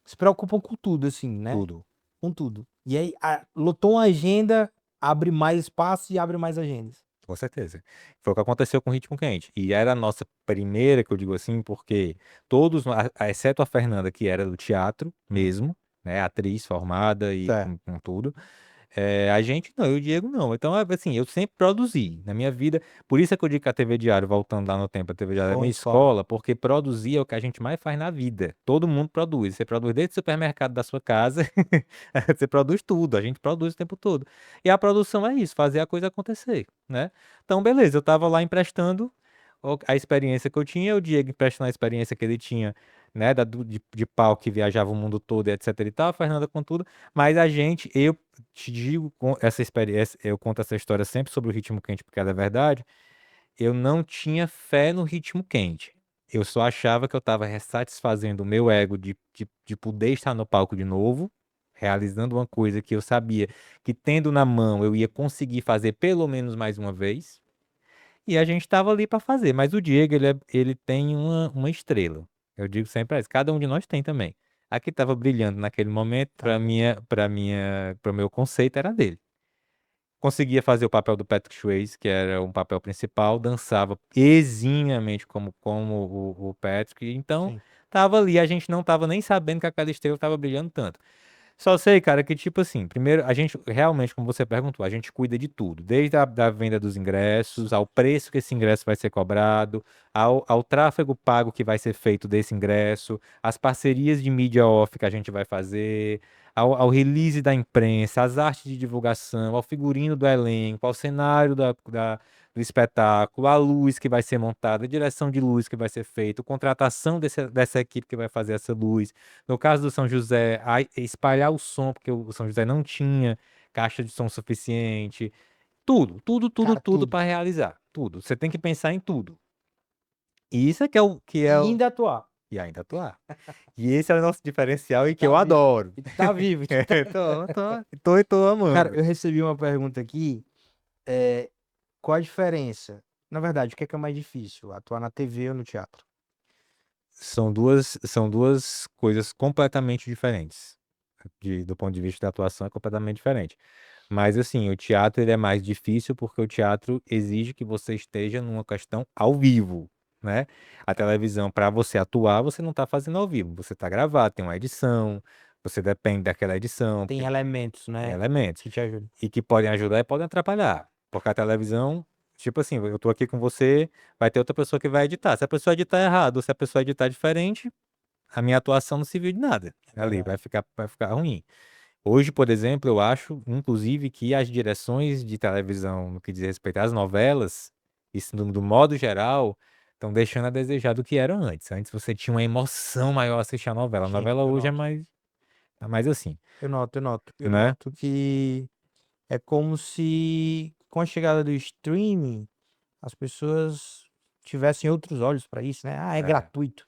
[SPEAKER 1] se preocupam com tudo, assim, né?
[SPEAKER 2] tudo.
[SPEAKER 1] Com tudo. E aí, lotou uma agenda, abre mais espaço e abre mais agendas.
[SPEAKER 2] Com certeza. Foi o que aconteceu com o Ritmo Quente. E era a nossa primeira, que eu digo assim, porque todos, exceto a Fernanda, que era do teatro mesmo, né? Atriz formada e
[SPEAKER 1] Certo.
[SPEAKER 2] com tudo. A gente não, eu e o Diego não. Então, assim, eu sempre produzi na minha vida. Por isso é que eu digo que a TV Diário, voltando lá no tempo, a TV Diário é
[SPEAKER 1] Show
[SPEAKER 2] minha
[SPEAKER 1] de bola.
[SPEAKER 2] escola, porque produzir é o que a gente mais faz na vida. Todo mundo produz. Você produz desde o supermercado da sua casa, você produz tudo, a gente produz o tempo todo. E a produção é isso, fazer a coisa acontecer, né? Então, beleza, eu tava lá emprestando a experiência que eu tinha, o Diego emprestando a experiência que ele tinha, né, de pau que viajava o mundo todo, etc e tal, a Fernanda com tudo, mas eu te digo com essa experiência, eu conto essa história sempre sobre o Ritmo Quente, porque ela é verdade, eu não tinha fé no Ritmo Quente. Eu só achava que eu estava satisfazendo o meu ego de poder estar no palco de novo, realizando uma coisa que eu sabia que tendo na mão eu ia conseguir fazer pelo menos mais uma vez. E a gente estava ali para fazer. Mas o Diego, ele tem uma estrela. Eu digo sempre isso. Cada um de nós tem também. A que estava brilhando naquele momento,
[SPEAKER 1] Tá.
[SPEAKER 2] para o meu conceito, era dele. Conseguia fazer o papel do Patrick Swayze, que era um papel principal, dançava eximiamente como o Patrick. Então,
[SPEAKER 1] Sim.
[SPEAKER 2] tava ali. A gente não tava nem sabendo que aquela estrela estava brilhando tanto. Só sei, cara, que tipo assim, primeiro, a gente realmente, como você perguntou, a gente cuida de tudo, desde a da venda dos ingressos, ao preço que esse ingresso vai ser cobrado, ao tráfego pago que vai ser feito desse ingresso, as parcerias de mídia off que a gente vai fazer, ao release da imprensa, às artes de divulgação, ao figurino do elenco, ao cenário do espetáculo, a luz que vai ser montada, a direção de luz que vai ser feita, a contratação dessa equipe que vai fazer essa luz. No caso do São José, espalhar o som, porque o São José não tinha caixa de som suficiente. Tudo, tudo, tudo,
[SPEAKER 1] Cara,
[SPEAKER 2] tudo
[SPEAKER 1] tudo.
[SPEAKER 2] para realizar. Tudo. Você tem que pensar em tudo. E isso é que é o que é
[SPEAKER 1] E
[SPEAKER 2] o.
[SPEAKER 1] ainda atuar.
[SPEAKER 2] E ainda atuar. E esse é o nosso diferencial e que
[SPEAKER 1] Tá
[SPEAKER 2] eu
[SPEAKER 1] vivo.
[SPEAKER 2] adoro.
[SPEAKER 1] E tá vivo.
[SPEAKER 2] Tô
[SPEAKER 1] Cara,
[SPEAKER 2] amando.
[SPEAKER 1] eu recebi uma pergunta aqui. É, qual a diferença? Na verdade, o que é mais difícil? Atuar na TV ou no teatro?
[SPEAKER 2] São duas coisas completamente diferentes. Do ponto de vista da atuação, é completamente diferente. Mas assim, o teatro ele é mais difícil porque o teatro exige que você esteja numa questão ao vivo, né? A televisão, para você atuar, você não está fazendo ao vivo, você está gravado, tem uma edição, você depende daquela edição,
[SPEAKER 1] Tem
[SPEAKER 2] porque
[SPEAKER 1] elementos,
[SPEAKER 2] tem
[SPEAKER 1] né?
[SPEAKER 2] elementos
[SPEAKER 1] Que te ajudam.
[SPEAKER 2] e que podem ajudar e podem atrapalhar. Porque a televisão, tipo assim, eu tô aqui com você, vai ter outra pessoa que vai editar. Se a pessoa editar errado, ou se a pessoa editar diferente, a minha atuação não se viu de nada.
[SPEAKER 1] É
[SPEAKER 2] Ali,
[SPEAKER 1] verdade.
[SPEAKER 2] vai ficar ruim. Hoje, por exemplo, eu acho, inclusive, que as direções de televisão, no que diz respeito às novelas, isso do modo geral, estão deixando a desejar do que era antes. Antes você tinha uma emoção maior assistir a novela. A
[SPEAKER 1] Sim,
[SPEAKER 2] novela
[SPEAKER 1] eu
[SPEAKER 2] hoje
[SPEAKER 1] noto.
[SPEAKER 2] é mais assim,
[SPEAKER 1] Eu noto, eu noto. Eu
[SPEAKER 2] né?
[SPEAKER 1] noto que é como se, com a chegada do streaming, as pessoas tivessem outros olhos para isso, né? Ah, é
[SPEAKER 2] É.
[SPEAKER 1] gratuito,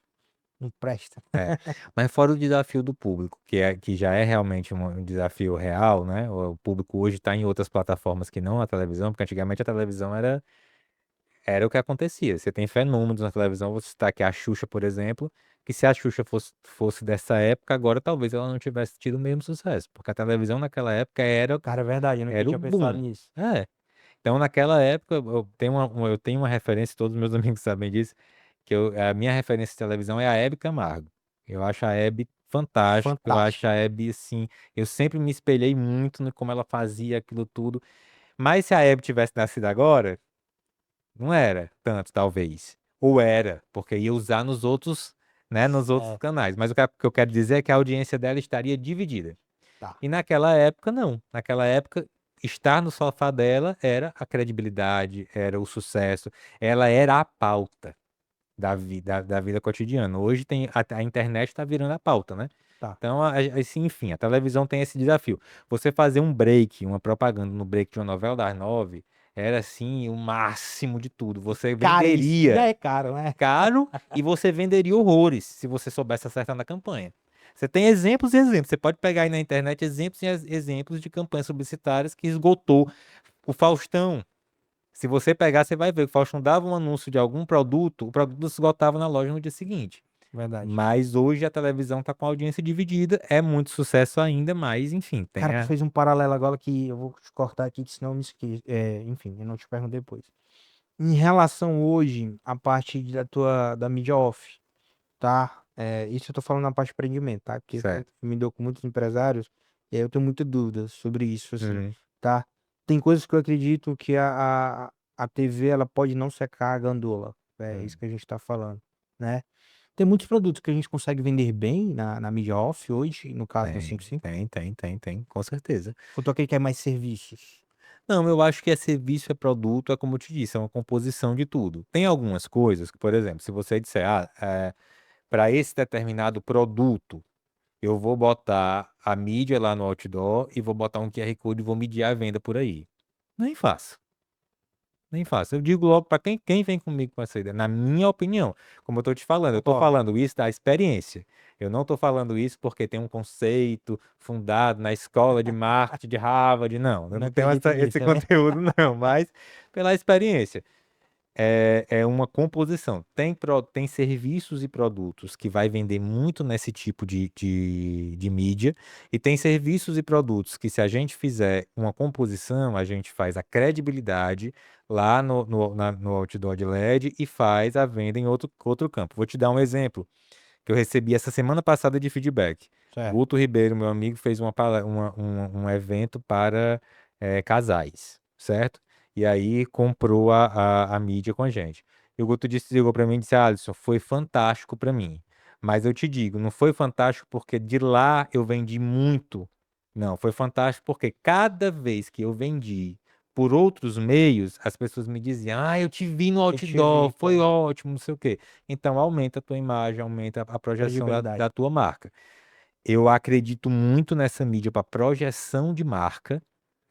[SPEAKER 1] não presta.
[SPEAKER 2] É, mas fora o desafio do público, que já é realmente um desafio real, né? O público hoje está em outras plataformas que não a televisão, porque antigamente a televisão era o que acontecia. Você tem fenômenos na televisão, você está aqui a Xuxa, por exemplo, que se a Xuxa fosse dessa época, agora talvez ela não tivesse tido o mesmo sucesso, porque a televisão naquela época era,
[SPEAKER 1] Cara, é verdade, eu nunca
[SPEAKER 2] era o
[SPEAKER 1] tinha pensado
[SPEAKER 2] boom.
[SPEAKER 1] nisso.
[SPEAKER 2] É. Então, naquela época, eu tenho uma referência, todos os meus amigos sabem disso, a minha referência de televisão é a Hebe Camargo. Eu acho a Hebe fantástica, eu acho
[SPEAKER 1] Fantástico.
[SPEAKER 2] a Hebe, assim, eu sempre me espelhei muito no como ela fazia aquilo tudo. Mas se a Hebe tivesse nascido agora, não era tanto, talvez. Ou era, porque ia usar nos outros
[SPEAKER 1] É,
[SPEAKER 2] canais. Mas o que eu quero dizer é que a audiência dela estaria dividida.
[SPEAKER 1] tá.
[SPEAKER 2] E naquela época, não. Naquela época, estar no sofá dela era a credibilidade, era o sucesso, ela era a pauta da vida cotidiana. Hoje a internet está virando a pauta, né?
[SPEAKER 1] Tá.
[SPEAKER 2] Então, assim, enfim, a televisão tem esse desafio. Você fazer um break, uma propaganda no break de uma novela das 9, era assim o máximo de tudo. Você
[SPEAKER 1] Caríssimo, já
[SPEAKER 2] venderia
[SPEAKER 1] é caro, né?
[SPEAKER 2] caro e você venderia horrores se você soubesse acertar na campanha. Você tem exemplos e exemplos. Você pode pegar aí na internet exemplos e exemplos de campanhas publicitárias que esgotou. O Faustão, se você pegar, você vai ver que o Faustão dava um anúncio de algum produto, o produto esgotava na loja no dia seguinte.
[SPEAKER 1] Verdade.
[SPEAKER 2] Mas hoje a televisão está com a audiência dividida, é muito sucesso ainda, mas enfim, tem
[SPEAKER 1] Cara, tu
[SPEAKER 2] a...
[SPEAKER 1] fez um paralelo agora que eu vou te cortar aqui, que senão eu me esqueço. Enfim, eu não te pergunto depois. Em relação hoje à parte da mídia off, tá? Isso eu tô falando na parte de empreendimento, tá? Porque
[SPEAKER 2] Certo.
[SPEAKER 1] me deu com muitos empresários e aí eu tenho muita dúvida sobre isso, assim,
[SPEAKER 2] Uhum.
[SPEAKER 1] tá? Tem coisas que eu acredito que a TV, ela pode não secar a gandula. É isso
[SPEAKER 2] Uhum.
[SPEAKER 1] que a gente tá falando, né? Tem muitos produtos que a gente consegue vender bem na mídia off hoje, no caso no
[SPEAKER 2] Tem,
[SPEAKER 1] 55.
[SPEAKER 2] tem, com certeza.
[SPEAKER 1] Ou tu quer mais serviços?
[SPEAKER 2] Não, eu acho que é serviço, é produto, é como eu te disse, é uma composição de tudo. Tem algumas coisas que, por exemplo, se você disser, para esse determinado produto, eu vou botar a mídia lá no outdoor e vou botar um QR Code e vou medir a venda por aí. Nem faço. Nem faço. Eu digo logo para quem vem comigo com essa ideia, na minha opinião, como eu tô te falando, eu tô
[SPEAKER 1] Concordo.
[SPEAKER 2] falando isso da experiência. Eu não tô falando isso porque tem um conceito fundado na escola de marketing de Harvard, não.
[SPEAKER 1] Eu
[SPEAKER 2] Eu
[SPEAKER 1] não
[SPEAKER 2] não tenho
[SPEAKER 1] acredito
[SPEAKER 2] esse
[SPEAKER 1] nisso,
[SPEAKER 2] conteúdo, não, mas pela experiência. É uma composição. Tem serviços e produtos que vai vender muito nesse tipo de mídia, e tem serviços e produtos que, se a gente fizer uma composição, a gente faz a credibilidade lá no outdoor de LED e faz a venda em outro campo. Vou te dar um exemplo que eu recebi essa semana passada de feedback.
[SPEAKER 1] certo?
[SPEAKER 2] Guto Ribeiro, meu amigo, fez um evento para casais, certo? E aí comprou a mídia com a gente. E o Guto ligou para mim e disse: Alisson, foi fantástico para mim. Mas eu te digo, não foi fantástico porque de lá eu vendi muito. Não, foi fantástico porque cada vez que eu vendi por outros meios, as pessoas me diziam: eu te vi no
[SPEAKER 1] Eu te vi,
[SPEAKER 2] outdoor, foi
[SPEAKER 1] pô.
[SPEAKER 2] ótimo, não sei o quê. Então aumenta a tua imagem, aumenta a projeção
[SPEAKER 1] Credibilidade.
[SPEAKER 2] da tua marca. Eu acredito muito nessa mídia para projeção de marca.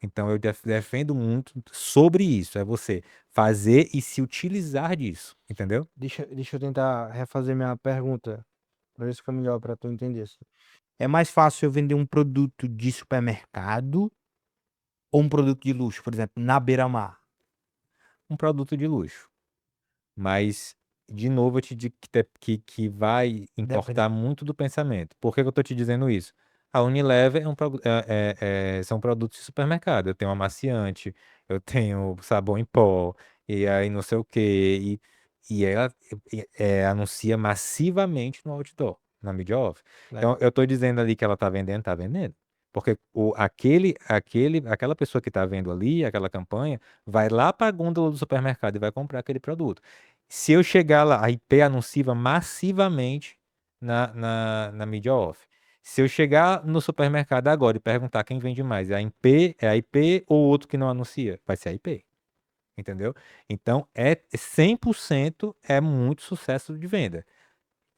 [SPEAKER 2] Então eu defendo muito sobre isso. É você fazer e se utilizar disso, entendeu?
[SPEAKER 1] Deixa eu tentar refazer minha pergunta, para ver se fica melhor para tu entender. É mais fácil eu vender um produto de supermercado ou um produto de luxo, por exemplo, na beira-mar?
[SPEAKER 2] Um produto de luxo. Mas, de novo, eu te digo que vai
[SPEAKER 1] Depende.
[SPEAKER 2] importar muito do pensamento. Por que que eu tô te dizendo isso? A Unilever são produtos de supermercado. Eu tenho amaciante, eu tenho sabão em pó, e aí não sei o quê. E ela anuncia massivamente no outdoor, na mídia off. Então,
[SPEAKER 1] Legal.
[SPEAKER 2] eu tô dizendo ali que ela tá vendendo, tá vendendo. Porque aquela pessoa que tá vendo ali, aquela campanha, vai lá para a gôndola do supermercado e vai comprar aquele produto. Se eu chegar lá, a IP anuncia massivamente na mídia off. Se eu chegar no supermercado agora e perguntar quem vende mais, é a IP ou outro que não anuncia? Vai ser a IP, entendeu? Então, 100% é muito sucesso de venda.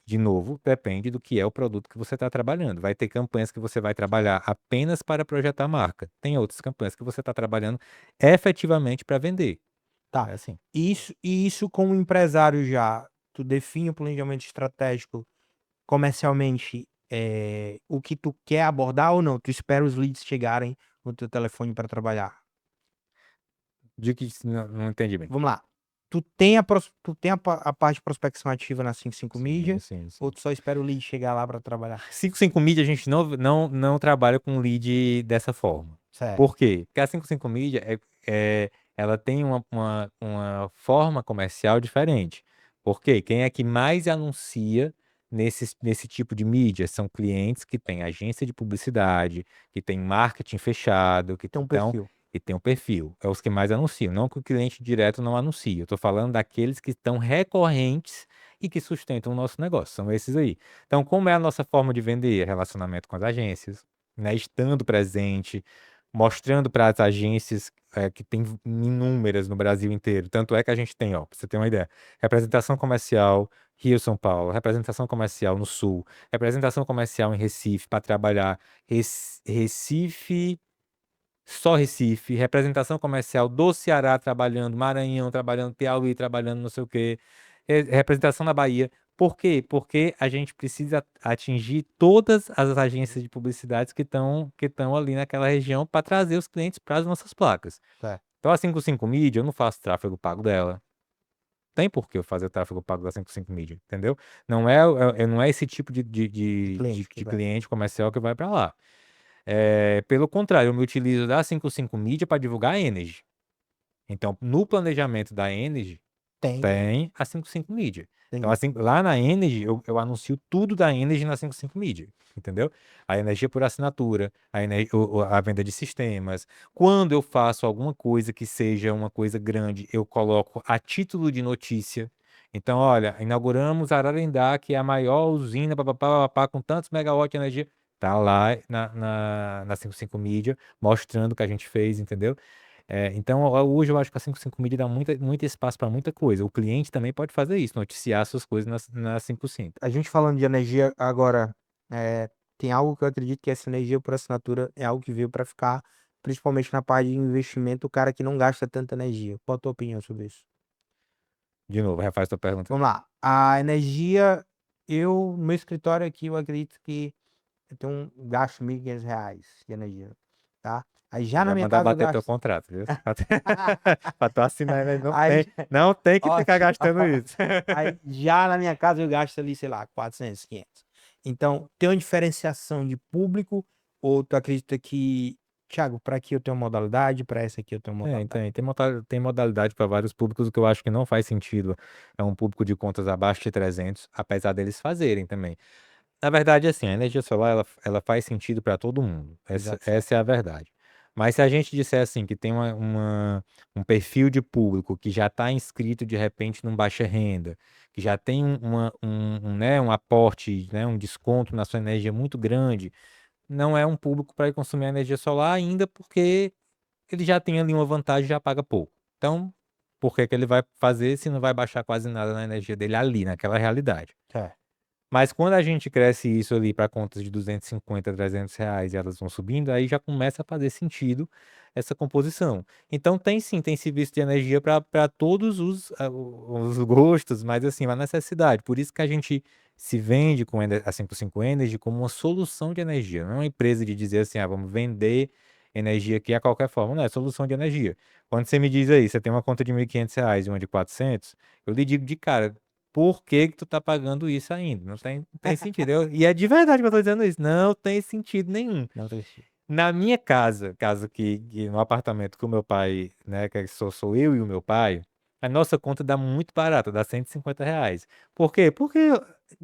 [SPEAKER 2] De novo, depende do que é o produto que você está trabalhando. Vai ter campanhas que você vai trabalhar apenas para projetar marca. Tem outras campanhas que você está trabalhando efetivamente para vender.
[SPEAKER 1] Tá.
[SPEAKER 2] É assim.
[SPEAKER 1] Isso como empresário já, tu define o planejamento estratégico comercialmente, o que tu quer abordar ou não? Tu espera os leads chegarem no teu telefone para trabalhar?
[SPEAKER 2] De que não entendi bem.
[SPEAKER 1] Vamos lá. Tu tem a parte de prospecção ativa na 55
[SPEAKER 2] Sim,
[SPEAKER 1] Mídia,
[SPEAKER 2] sim,
[SPEAKER 1] ou
[SPEAKER 2] sim.
[SPEAKER 1] tu só espera o lead chegar lá para trabalhar?
[SPEAKER 2] 55 Mídia a gente não trabalha com lead dessa forma.
[SPEAKER 1] Certo.
[SPEAKER 2] Por quê? Porque a 55 Mídia ela tem uma forma comercial diferente. Por quê? Quem é que mais anuncia nesse tipo de mídia? São clientes que têm agência de publicidade, que têm marketing fechado, que
[SPEAKER 1] Tem um
[SPEAKER 2] estão
[SPEAKER 1] perfil.
[SPEAKER 2] e tem um perfil. É os que mais anunciam. Não que o cliente direto não anuncia. Eu estou falando daqueles que estão recorrentes e que sustentam o nosso negócio. São esses aí. Então, como é a nossa forma de vender? Relacionamento com as agências, né? Estando presente, mostrando para as agências que tem inúmeras no Brasil inteiro. Tanto é que a gente tem, ó, para você ter uma ideia, representação comercial Rio-São Paulo, representação comercial no Sul, representação comercial em Recife para trabalhar Recife, só Recife, representação comercial do Ceará trabalhando, Maranhão trabalhando, Piauí trabalhando, não sei o quê, representação na Bahia. Por quê? Porque a gente precisa atingir todas as agências de publicidades que estão ali naquela região para trazer os clientes para as nossas placas.
[SPEAKER 1] Certo.
[SPEAKER 2] Então a 55 Mídia, eu não faço tráfego pago dela. Tem por que eu fazer o tráfego pago da 55 Mídia, entendeu? Não é esse tipo de, de,
[SPEAKER 1] De
[SPEAKER 2] de,
[SPEAKER 1] cliente
[SPEAKER 2] de-
[SPEAKER 1] que
[SPEAKER 2] de
[SPEAKER 1] vai.
[SPEAKER 2] cliente comercial que vai para lá. Pelo contrário, eu me utilizo da 55 Mídia para divulgar a Energy. Então, no planejamento da Energy,
[SPEAKER 1] Tem.
[SPEAKER 2] tem a 55 Mídia. Então,
[SPEAKER 1] Entendi.
[SPEAKER 2] assim, lá na Energy, eu anuncio tudo da Energy na 55 Mídia, entendeu? A energia por assinatura, a venda de sistemas. Quando eu faço alguma coisa que seja uma coisa grande, eu coloco a título de notícia. Então, olha, inauguramos Ararendá, que é a maior usina, papapá, papapá, com tantos megawatts de energia. Tá lá na 55 Mídia, mostrando o que a gente fez, entendeu? Então, hoje eu acho que a 55 Mídia dá muito espaço para muita coisa. O cliente também pode fazer isso, noticiar suas coisas na 55.
[SPEAKER 1] A gente falando de energia agora, tem algo que eu acredito que essa energia por assinatura é algo que veio para ficar, principalmente na parte de investimento, o cara que não gasta tanta energia. Qual a tua opinião sobre isso?
[SPEAKER 2] De novo, refaz tua pergunta.
[SPEAKER 1] Vamos lá. A energia, no meu escritório aqui, eu acredito que eu tenho um gasto R$ 1.500 de energia, tá? Aí já na
[SPEAKER 2] Vai
[SPEAKER 1] minha
[SPEAKER 2] mandar
[SPEAKER 1] casa eu
[SPEAKER 2] bater teu
[SPEAKER 1] gasto.
[SPEAKER 2] contrato, viu? Pra tu assinar, né? Não
[SPEAKER 1] Aí,
[SPEAKER 2] tem, não tem que ficar
[SPEAKER 1] ótimo.
[SPEAKER 2] gastando isso.
[SPEAKER 1] Aí já na minha casa eu gasto ali, sei lá, 400, 500. Então, tem uma diferenciação de público, ou tu acredita que, Thiago, para aqui eu tenho uma modalidade, para essa aqui eu tenho uma modalidade?
[SPEAKER 2] Então, tem modalidade para vários públicos, o que eu acho que não faz sentido é um público de contas abaixo de 300, apesar deles fazerem também. Na verdade, assim, a energia solar, ela faz sentido para todo mundo. Essa,
[SPEAKER 1] Exato.
[SPEAKER 2] essa é a verdade. Mas se a gente disser assim, que tem um perfil de público que já está inscrito de repente num baixa renda, que já tem né, um aporte, né, um desconto na sua energia muito grande, não é um público para ir consumir a energia solar ainda porque ele já tem ali uma vantagem e já paga pouco. Então, por que que ele vai fazer se não vai baixar quase nada na energia dele ali, naquela realidade?
[SPEAKER 1] É.
[SPEAKER 2] Mas quando a gente cresce isso ali para contas de 250, R$ 300 e elas vão subindo, aí já começa a fazer sentido essa composição. Então tem sim, tem serviço de energia para todos os gostos, mas assim, uma necessidade. Por isso que a gente se vende com a 55 Energy como uma solução de energia. Não é uma empresa de dizer assim, vamos vender energia aqui a qualquer forma. Não, é solução de energia. Quando você me diz aí, você tem uma conta de R$ 1.500 e uma de 400, eu lhe digo de cara, por que que tu tá pagando isso ainda? Não tem sentido. E é de verdade que eu tô dizendo isso. Não tem sentido nenhum.
[SPEAKER 1] Não tem sentido.
[SPEAKER 2] Na minha casa que no apartamento que o meu pai, né, que sou eu e o meu pai, a nossa conta dá muito barata, dá R$ 150. Por quê? Porque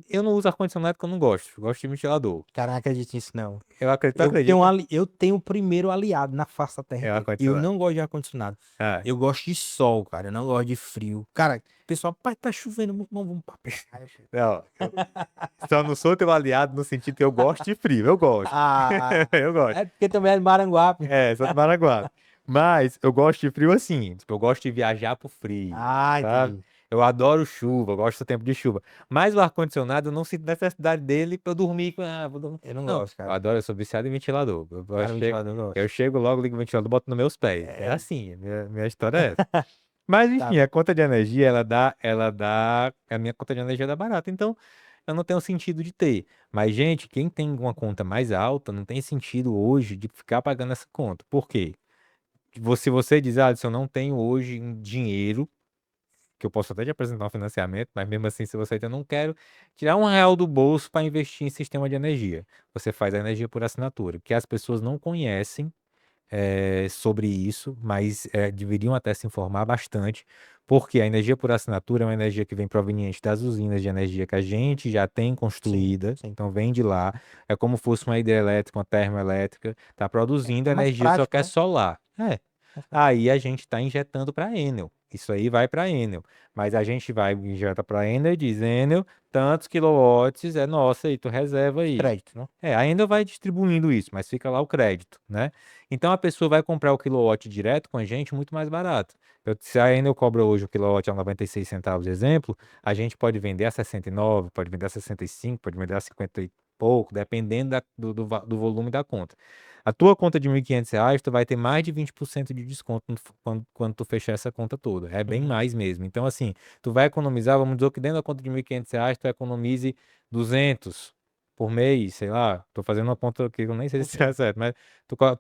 [SPEAKER 2] eu não uso ar-condicionado porque eu não gosto. Eu gosto de ventilador.
[SPEAKER 1] Cara, não acredito nisso, não.
[SPEAKER 2] Eu acredito, tu
[SPEAKER 1] Eu
[SPEAKER 2] acredita?
[SPEAKER 1] eu tenho o primeiro aliado na face da terra
[SPEAKER 2] É o
[SPEAKER 1] que eu
[SPEAKER 2] ar-condicionado.
[SPEAKER 1] não gosto de ar-condicionado.
[SPEAKER 2] Ah,
[SPEAKER 1] Eu gosto de sol, cara. Eu não gosto de frio. Cara, o pessoal, pai, tá chovendo, vamos pra praia, pô.
[SPEAKER 2] não, eu só não sou teu aliado no sentido que eu gosto de frio. Eu gosto.
[SPEAKER 1] Ah,
[SPEAKER 2] Eu gosto.
[SPEAKER 1] é porque também é de Maranguape.
[SPEAKER 2] Sou de Maraguá. Mas eu gosto de frio assim. Tipo, eu gosto de viajar pro frio,
[SPEAKER 1] Ah,
[SPEAKER 2] sabe?
[SPEAKER 1] entendi.
[SPEAKER 2] Eu adoro chuva, eu gosto do tempo de chuva. Mas o ar-condicionado, eu não sinto necessidade dele pra eu dormir. Vou dormir.
[SPEAKER 1] Eu não
[SPEAKER 2] Não,
[SPEAKER 1] gosto,
[SPEAKER 2] eu
[SPEAKER 1] cara.
[SPEAKER 2] adoro, eu sou viciado em ventilador. Eu
[SPEAKER 1] Cara,
[SPEAKER 2] chego,
[SPEAKER 1] ventilador eu
[SPEAKER 2] eu
[SPEAKER 1] gosto.
[SPEAKER 2] chego logo, ligo o ventilador, boto nos meus pés. É
[SPEAKER 1] É,
[SPEAKER 2] assim, minha história é essa. Mas
[SPEAKER 1] tá.
[SPEAKER 2] enfim, a conta de energia, a minha conta de energia dá barata. Então, eu não tenho sentido de ter. Mas, gente, quem tem uma conta mais alta, não tem sentido hoje de ficar pagando essa conta. Por quê? Se você diz, se eu não tenho hoje um dinheiro, que eu posso até te apresentar um financiamento, mas mesmo assim, se você ainda não quero tirar R$ 1 do bolso para investir em sistema de energia, você faz a energia por assinatura, que as pessoas não conhecem sobre isso, mas deveriam até se informar bastante, porque a energia por assinatura é uma energia que vem proveniente das usinas de energia que a gente já tem
[SPEAKER 1] Sim,
[SPEAKER 2] construída,
[SPEAKER 1] sim.
[SPEAKER 2] então vem de lá, é como fosse uma hidrelétrica, uma termoelétrica, está produzindo
[SPEAKER 1] É mais
[SPEAKER 2] energia, só
[SPEAKER 1] prático,
[SPEAKER 2] que é
[SPEAKER 1] né?
[SPEAKER 2] solar. Aí a gente está injetando para a Enel. Isso aí vai para a Enel. Mas a gente vai injeta para a Enel e diz, Enel, tantos quilowatts é nossa e tu reserva aí.
[SPEAKER 1] Crédito, né?
[SPEAKER 2] A Enel vai distribuindo isso, mas fica lá o crédito, né? Então a pessoa vai comprar o quilowatt direto com a gente muito mais barato. Se a Enel cobra hoje o quilowatt a 96 centavos, exemplo, a gente pode vender a 69, pode vender a 65, pode vender a 50 e pouco, dependendo do volume da conta. A tua conta de R$ 1.500, tu vai ter mais de 20% de desconto quando tu fechar essa conta toda. É bem
[SPEAKER 1] Uhum.
[SPEAKER 2] mais mesmo. Então, assim, tu vai economizar, vamos dizer que dentro da conta de R$ 1.500, tu economize 200 por mês, sei lá. Tô fazendo uma conta que eu nem sei se é
[SPEAKER 1] Sim.
[SPEAKER 2] certo, mas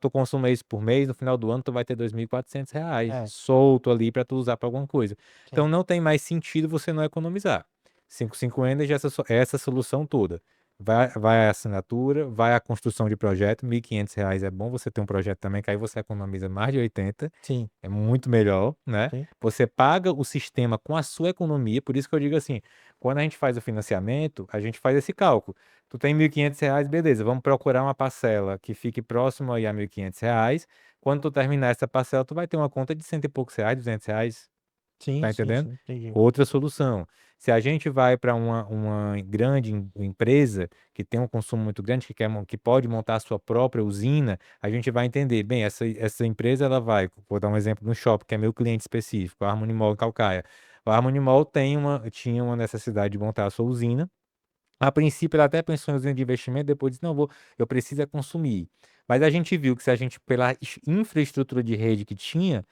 [SPEAKER 2] tu consome isso por mês, no final do ano tu vai ter R$ 2.400
[SPEAKER 1] É,
[SPEAKER 2] solto ali para tu usar para alguma coisa. Então
[SPEAKER 1] sim.
[SPEAKER 2] não tem mais sentido você não economizar. 55 Energy, essa solução toda. Vai a assinatura, vai a construção de projeto, R$ 1.500 é bom você ter um projeto também, que aí você economiza mais de 80,
[SPEAKER 1] Sim.
[SPEAKER 2] é muito melhor, né?
[SPEAKER 1] Sim.
[SPEAKER 2] Você paga o sistema com a sua economia, por isso que eu digo assim, quando a gente faz o financiamento, a gente faz esse cálculo. Tu tem R$ 1.500, beleza, vamos procurar uma parcela que fique próximo aí a R$ 1.500. Quando tu terminar essa parcela, tu vai ter uma conta de cento e poucos reais, R$ 200.
[SPEAKER 1] Sim,
[SPEAKER 2] Tá
[SPEAKER 1] sim,
[SPEAKER 2] entendendo?
[SPEAKER 1] sim. Entendi.
[SPEAKER 2] Outra solução. Se a gente vai para uma grande empresa que tem um consumo muito grande, que pode montar a sua própria usina, a gente vai entender, bem, essa empresa ela vai, vou dar um exemplo no shopping, que é meu cliente específico, a Harmony Mall em Calcaia. A Harmony Mall tinha uma necessidade de montar a sua usina. A princípio, ela até pensou em usina de investimento, depois disse, não, eu preciso é consumir. Mas a gente viu que se a gente, pela infraestrutura de rede que tinha,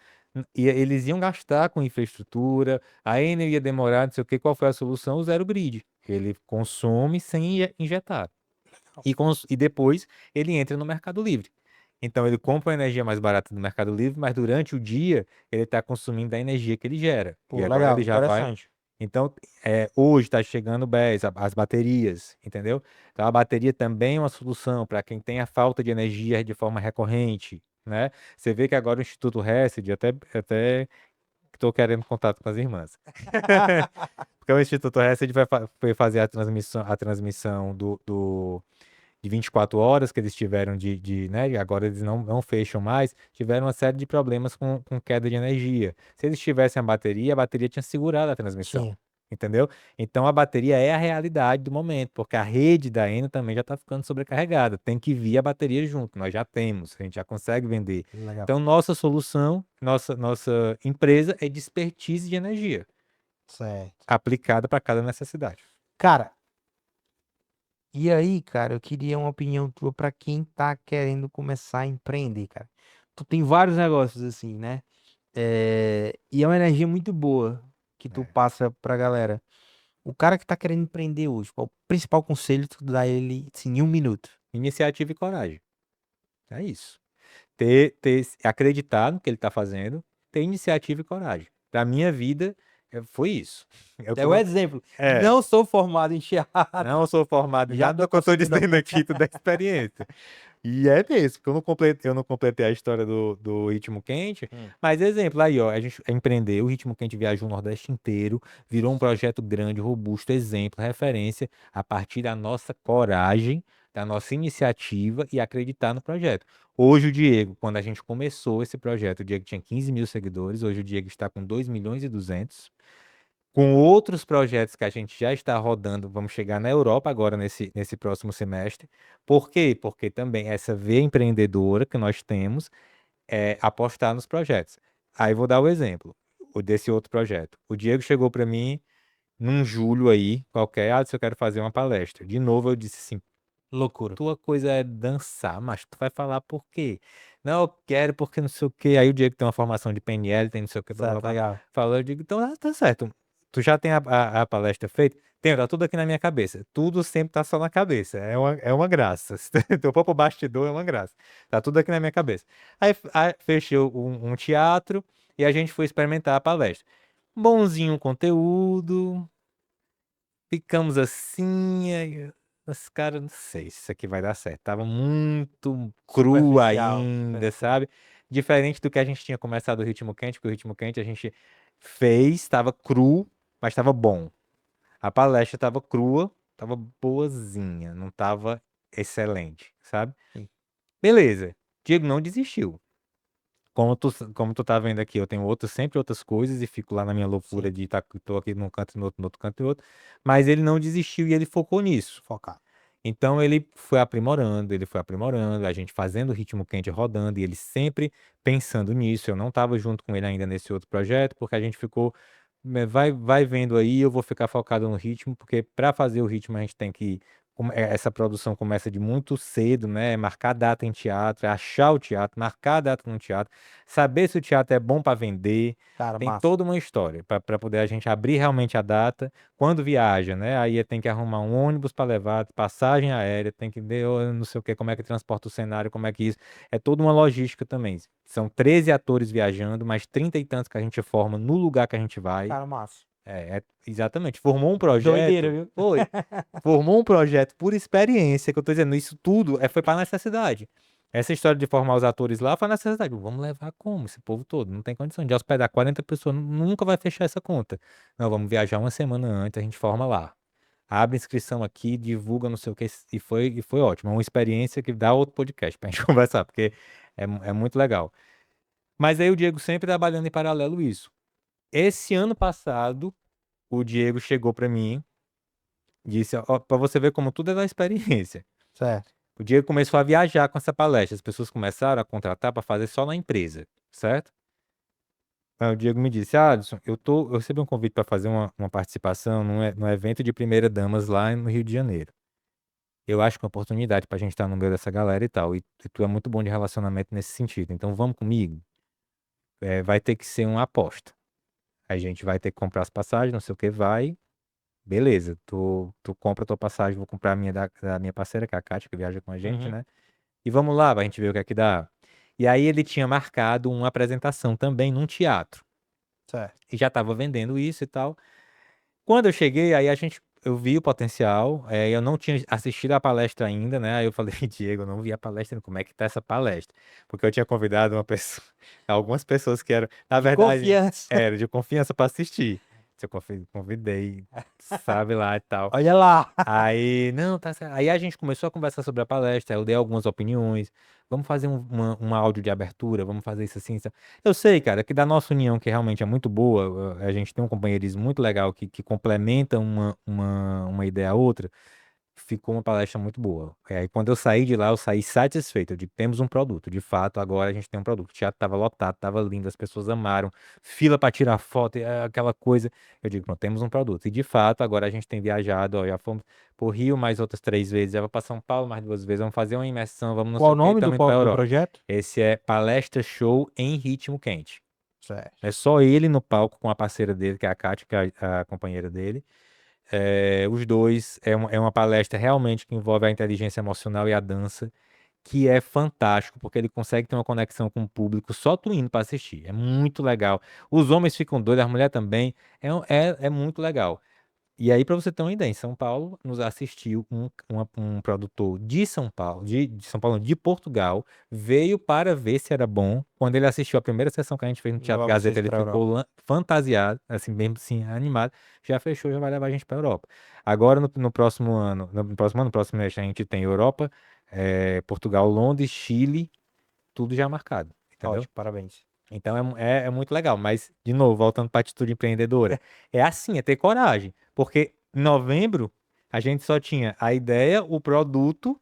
[SPEAKER 2] eles iam gastar com infraestrutura, a Enel ia demorar, não sei o quê, qual foi a solução? O zero grid. Ele consome sem injetar. E depois ele entra no Mercado Livre. Então ele compra a energia mais barata do Mercado Livre, mas durante o dia ele está consumindo a energia que ele gera. E
[SPEAKER 1] Pô,
[SPEAKER 2] agora
[SPEAKER 1] legal,
[SPEAKER 2] ele já vai.
[SPEAKER 1] interessante.
[SPEAKER 2] Então, hoje está chegando o BES, as baterias, entendeu? Então, a bateria também é uma solução para quem tem a falta de energia de forma recorrente, né? Você vê que agora o Instituto Hesed, até estou querendo contato com as irmãs. Porque o Instituto Hesed foi fazer a transmissão de 24 horas que eles tiveram né? E agora eles não fecham mais, tiveram uma série de problemas com queda de energia. Se eles tivessem a bateria tinha segurado a transmissão.
[SPEAKER 1] Sim,
[SPEAKER 2] Entendeu? Então a bateria é a realidade do momento, porque a rede da Enel também já está ficando sobrecarregada. Tem que vir a bateria junto. Nós já temos, a gente já consegue vender.
[SPEAKER 1] legal.
[SPEAKER 2] Então, nossa solução, nossa empresa é de expertise de energia,
[SPEAKER 1] Certo.
[SPEAKER 2] aplicada para cada necessidade.
[SPEAKER 1] Cara, e aí, cara, eu queria uma opinião tua pra quem tá querendo começar a empreender, cara. Tu tem vários negócios assim, né? E é uma energia muito boa que tu
[SPEAKER 2] É.
[SPEAKER 1] passa pra galera. O cara que tá querendo empreender hoje, qual o principal conselho que tu dá a ele assim, em 1 minuto?
[SPEAKER 2] Iniciativa e coragem. É isso. Acreditar no que ele está fazendo, ter iniciativa e coragem. Para minha vida, foi isso. É o que
[SPEAKER 1] É o exemplo.
[SPEAKER 2] é,
[SPEAKER 1] Não sou formado em teatro,
[SPEAKER 2] não sou formado em
[SPEAKER 1] já
[SPEAKER 2] nada
[SPEAKER 1] tô
[SPEAKER 2] do que eu estou
[SPEAKER 1] conseguindo.
[SPEAKER 2] dizendo aqui, tudo é experiência. E é mesmo, porque eu não completei a história do Ritmo Quente,
[SPEAKER 1] Hum.
[SPEAKER 2] mas exemplo, aí ó, a gente empreendeu, o Ritmo Quente viajou o Nordeste inteiro, virou um projeto grande, robusto, exemplo, referência, a partir da nossa coragem, da nossa iniciativa e acreditar no projeto. Hoje o Diego, quando a gente começou esse projeto, o Diego tinha 15 mil seguidores, hoje o Diego está com 2.200.000, com outros projetos que a gente já está rodando, vamos chegar na Europa agora nesse próximo semestre. Por quê? Porque também essa veia empreendedora que nós temos é apostar nos projetos. Aí vou dar o exemplo desse outro projeto. O Diego chegou para mim num julho aí, qualquer, se eu quero fazer uma palestra. De novo eu disse assim,
[SPEAKER 1] Loucura.
[SPEAKER 2] tua coisa é dançar, mas tu vai falar por quê? Não, eu quero porque não sei o quê. Aí o Diego tem uma formação de PNL, tem não sei o quê, blá, blá,
[SPEAKER 1] Certo,
[SPEAKER 2] blá.
[SPEAKER 1] legal.
[SPEAKER 2] Falou, eu digo, então tá certo. Tu já tem a palestra feita? Tenho, tá tudo aqui na minha cabeça. Tudo sempre tá só na cabeça. É uma graça. Se tu for pro bastidor, é uma graça. Tá tudo aqui na minha cabeça. Aí fechei um teatro e a gente foi experimentar a palestra. Bonzinho o conteúdo, ficamos assim, aí, mas cara, não sei se isso aqui vai dar certo. Tava muito cru
[SPEAKER 1] Superficial.
[SPEAKER 2] ainda, sabe? Diferente do que a gente tinha começado o Ritmo Quente, porque o Ritmo Quente a gente fez, tava cru, mas tava bom. A palestra tava crua, tava boazinha, não tava excelente, sabe?
[SPEAKER 1] Sim.
[SPEAKER 2] Beleza. Diego não desistiu. Como tu tá vendo aqui, eu tenho sempre outras coisas e fico lá na minha loucura
[SPEAKER 1] Sim.
[SPEAKER 2] de tô aqui num canto, no outro canto e outro. Mas ele não desistiu e ele focou nisso.
[SPEAKER 1] Focar.
[SPEAKER 2] Então ele foi aprimorando, a gente fazendo o Ritmo Quente rodando e ele sempre pensando nisso. Eu não estava junto com ele ainda nesse outro projeto, porque a gente ficou, vai vendo aí, eu vou ficar focado no ritmo, porque para fazer o ritmo a gente tem que essa produção começa de muito cedo, né? É marcar data em teatro, é achar o teatro, marcar a data no teatro, saber se o teatro é bom para vender.
[SPEAKER 1] Cara,
[SPEAKER 2] Tem
[SPEAKER 1] massa.
[SPEAKER 2] toda uma história para poder a gente abrir realmente a data. Quando viaja, né? Aí tem que arrumar um ônibus para levar, passagem aérea, tem que ver não sei o que, como é que transporta o cenário, como é que isso. É toda uma logística também. São 13 atores viajando, mais 30 e tantos que a gente forma no lugar que a gente vai.
[SPEAKER 1] Cara, massa.
[SPEAKER 2] Exatamente. Formou um
[SPEAKER 1] Doideira,
[SPEAKER 2] projeto.
[SPEAKER 1] viu?
[SPEAKER 2] Foi. Formou um projeto por experiência, que eu tô dizendo, isso tudo foi para necessidade. Essa história de formar os atores lá foi necessidade. Vamos levar como esse povo todo? Não tem condição de hospedar 40 pessoas, nunca vai fechar essa conta. Não, vamos viajar uma semana antes, a gente forma lá. Abre inscrição aqui, divulga não sei o que, e foi ótimo. É uma experiência que dá outro podcast pra gente conversar, porque é muito legal. Mas aí o Diego sempre trabalhando em paralelo isso. Esse ano passado, o Diego chegou pra mim, disse, ó, pra você ver como tudo é da experiência.
[SPEAKER 1] Certo.
[SPEAKER 2] O Diego começou a viajar com essa palestra. As pessoas começaram a contratar para fazer só na empresa, certo? Aí o Diego me disse, Alisson, eu recebi um convite para fazer uma participação num evento de primeira damas lá no Rio de Janeiro. Eu acho que é uma oportunidade para a gente estar no meio dessa galera e tal. E tu é muito bom de relacionamento nesse sentido. Então vamos comigo. Vai ter que ser uma aposta. A gente vai ter que comprar as passagens, não sei o que, vai. Beleza, tu compra a tua passagem, vou comprar a minha da minha parceira, que é a Kátia, que viaja com a gente,
[SPEAKER 1] Uhum.
[SPEAKER 2] né? E vamos lá, pra gente ver o que é que dá. E aí ele tinha marcado uma apresentação também num teatro.
[SPEAKER 1] Certo.
[SPEAKER 2] E já estava vendendo isso e tal. Quando eu cheguei, eu vi o potencial. Eu não tinha assistido a palestra ainda, né? Aí eu falei, Diego, eu não vi a palestra, como é que tá essa palestra? Porque eu tinha convidado uma pessoa, algumas pessoas que eram, na
[SPEAKER 1] De
[SPEAKER 2] verdade,
[SPEAKER 1] confiança.
[SPEAKER 2] era de confiança para assistir. Eu convidei, sabe lá e tal.
[SPEAKER 1] Olha lá.
[SPEAKER 2] Aí, não, tá certo. Aí a gente começou a conversar sobre a palestra, eu dei algumas opiniões. Vamos fazer uma áudio de abertura, vamos fazer isso assim. Isso. Eu sei, cara, que da nossa união, que realmente é muito boa, a gente tem um companheirismo muito legal que complementa uma ideia a outra. Ficou uma palestra muito boa. Aí quando eu saí de lá, eu saí satisfeito. Eu digo, temos um produto. De fato, agora a gente tem um produto. O teatro estava lotado, estava lindo, as pessoas amaram. Fila para tirar foto, aquela coisa. Eu digo, pronto, temos um produto. E de fato, agora a gente tem viajado, ó, já fomos por Rio mais outras 3 vezes, já vou para São Paulo mais 2 vezes, vamos fazer uma imersão, vamos não
[SPEAKER 1] Qual
[SPEAKER 2] sei
[SPEAKER 1] o
[SPEAKER 2] o quê, e
[SPEAKER 1] nome do,
[SPEAKER 2] estamos indo para
[SPEAKER 1] do
[SPEAKER 2] Europa.
[SPEAKER 1] projeto?
[SPEAKER 2] Esse é Palestra Show em Ritmo Quente.
[SPEAKER 1] Certo.
[SPEAKER 2] É só ele no palco com a parceira dele, que é a Kátia, que é a companheira dele. Os dois, é uma palestra realmente que envolve a inteligência emocional e a dança, que é fantástico, porque ele consegue ter uma conexão com o público só tu indo para assistir. É muito legal. Os homens ficam doidos, as mulheres também. É muito legal. E aí, para você ter uma ideia, em São Paulo, nos assistiu um produtor de São Paulo, de São Paulo, de Portugal, veio para ver se era bom. Quando ele assistiu a primeira sessão que a gente fez no Teatro
[SPEAKER 1] Levar vocês
[SPEAKER 2] Gazeta, ele
[SPEAKER 1] pra Europa.
[SPEAKER 2] ficou fantasiado, assim, bem assim, animado. Já fechou, já vai levar a gente para Europa. Agora, no próximo ano, no próximo mês, a gente tem Europa, Portugal, Londres, Chile, tudo já marcado, entendeu?
[SPEAKER 1] Ótimo, parabéns.
[SPEAKER 2] Então é muito legal, mas, de novo, voltando para a atitude empreendedora, é assim, é ter coragem, porque em novembro a gente só tinha a ideia, o produto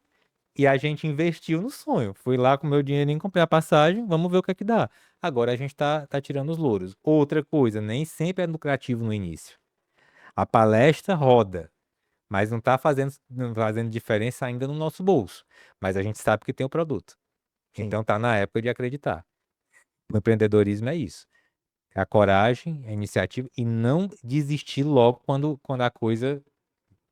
[SPEAKER 2] e a gente investiu no sonho. Fui lá com meu dinheirinho, comprei a passagem, vamos ver o que é que dá. Agora a gente tá tirando os louros. Outra coisa, nem sempre é lucrativo no início. A palestra roda, mas não fazendo diferença ainda no nosso bolso. Mas a gente sabe que tem o produto.
[SPEAKER 1] Sim.
[SPEAKER 2] Então tá na época de acreditar. O empreendedorismo é isso. É a coragem, a iniciativa e não desistir logo quando a coisa.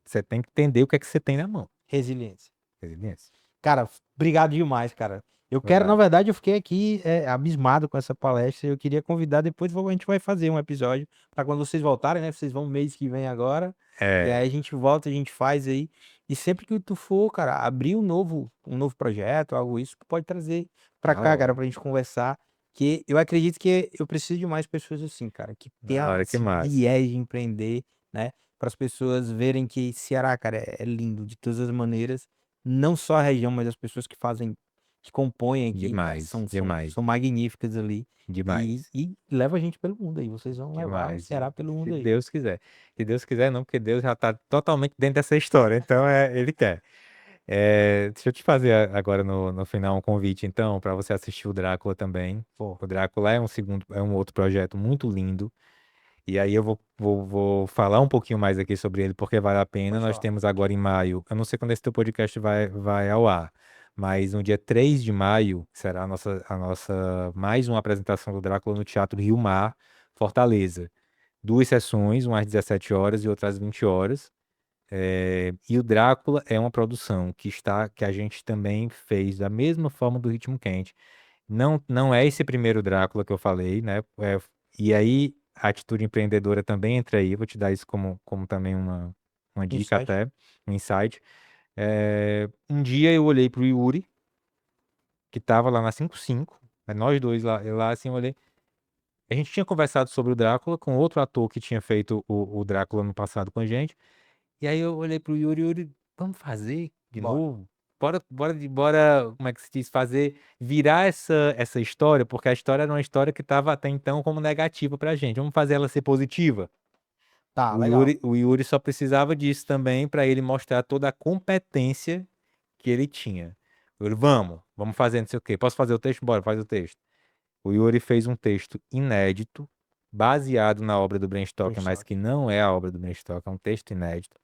[SPEAKER 2] Você tem que entender o que é que você tem na mão.
[SPEAKER 1] Resiliência.
[SPEAKER 2] Resiliência.
[SPEAKER 1] Cara, obrigado demais, cara. Eu quero, na
[SPEAKER 2] Vai.
[SPEAKER 1] verdade, eu fiquei aqui abismado com essa palestra. Eu queria convidar, depois a gente vai fazer um episódio para quando vocês voltarem, né? Vocês vão mês que vem agora. E aí
[SPEAKER 2] É.
[SPEAKER 1] a gente volta, a gente faz aí. E sempre que tu for, cara, abrir um novo projeto, algo isso, tu pode trazer pra
[SPEAKER 2] Na
[SPEAKER 1] cá, cara,
[SPEAKER 2] hora.
[SPEAKER 1] pra gente conversar. Que eu acredito que eu preciso de mais pessoas assim, cara, que
[SPEAKER 2] Na
[SPEAKER 1] tenham
[SPEAKER 2] hora, que
[SPEAKER 1] esse
[SPEAKER 2] massa.
[SPEAKER 1] viés de empreender, né? Para as pessoas verem que Ceará, cara, é lindo de todas as maneiras. Não só a região, mas as pessoas que fazem, que compõem aqui, cara,
[SPEAKER 2] Demais. Demais.
[SPEAKER 1] são magníficas ali. E,
[SPEAKER 2] Demais.
[SPEAKER 1] e leva a gente pelo mundo aí. Vocês vão levar o
[SPEAKER 2] Demais.
[SPEAKER 1] Ceará pelo
[SPEAKER 2] Se
[SPEAKER 1] mundo aí.
[SPEAKER 2] Deus quiser. Se Deus quiser, não, porque Deus já tá totalmente dentro dessa história. Então, Ele quer. Deixa eu te fazer agora no final um convite, então, para você assistir o Drácula também.
[SPEAKER 1] Pô,
[SPEAKER 2] O Drácula é um outro projeto muito lindo. E aí eu vou falar um pouquinho mais aqui sobre ele, porque vale a pena.
[SPEAKER 1] Pode
[SPEAKER 2] Nós
[SPEAKER 1] falar.
[SPEAKER 2] temos agora em maio, eu não sei quando esse teu podcast vai ao ar, mas no dia 3 de maio será a nossa mais uma apresentação do Drácula no Teatro Rio Mar, Fortaleza. Duas sessões, uma às 17 horas e outra às 20 horas. E o Drácula é uma produção que a gente também fez da mesma forma do Ritmo Quente. Não é esse primeiro Drácula que eu falei, né? E aí a atitude empreendedora também entra aí. Vou te dar isso como também uma dica
[SPEAKER 1] Insight.
[SPEAKER 2] até, um insight. Um dia eu olhei pro Yuri, que tava lá na 55, nós dois lá assim, eu olhei. A gente tinha conversado sobre o Drácula com outro ator que tinha feito o Drácula no passado com a gente. E aí eu olhei pro Yuri, vamos fazer de
[SPEAKER 1] Bora.
[SPEAKER 2] novo? Bora, como é que se diz? Virar essa história, porque a história era uma história que estava até então como negativa pra gente. Vamos fazer ela ser positiva?
[SPEAKER 1] Tá,
[SPEAKER 2] O
[SPEAKER 1] legal.
[SPEAKER 2] Yuri, o Yuri só precisava disso também para ele mostrar toda a competência que ele tinha. Yuri, vamos fazer não sei o quê. Posso fazer o texto? Bora, faz o texto. O Yuri fez um texto inédito, baseado na obra do Bram Stoker, mas
[SPEAKER 1] Brainstorm.
[SPEAKER 2] que não é a obra do Bram Stoker, é um texto inédito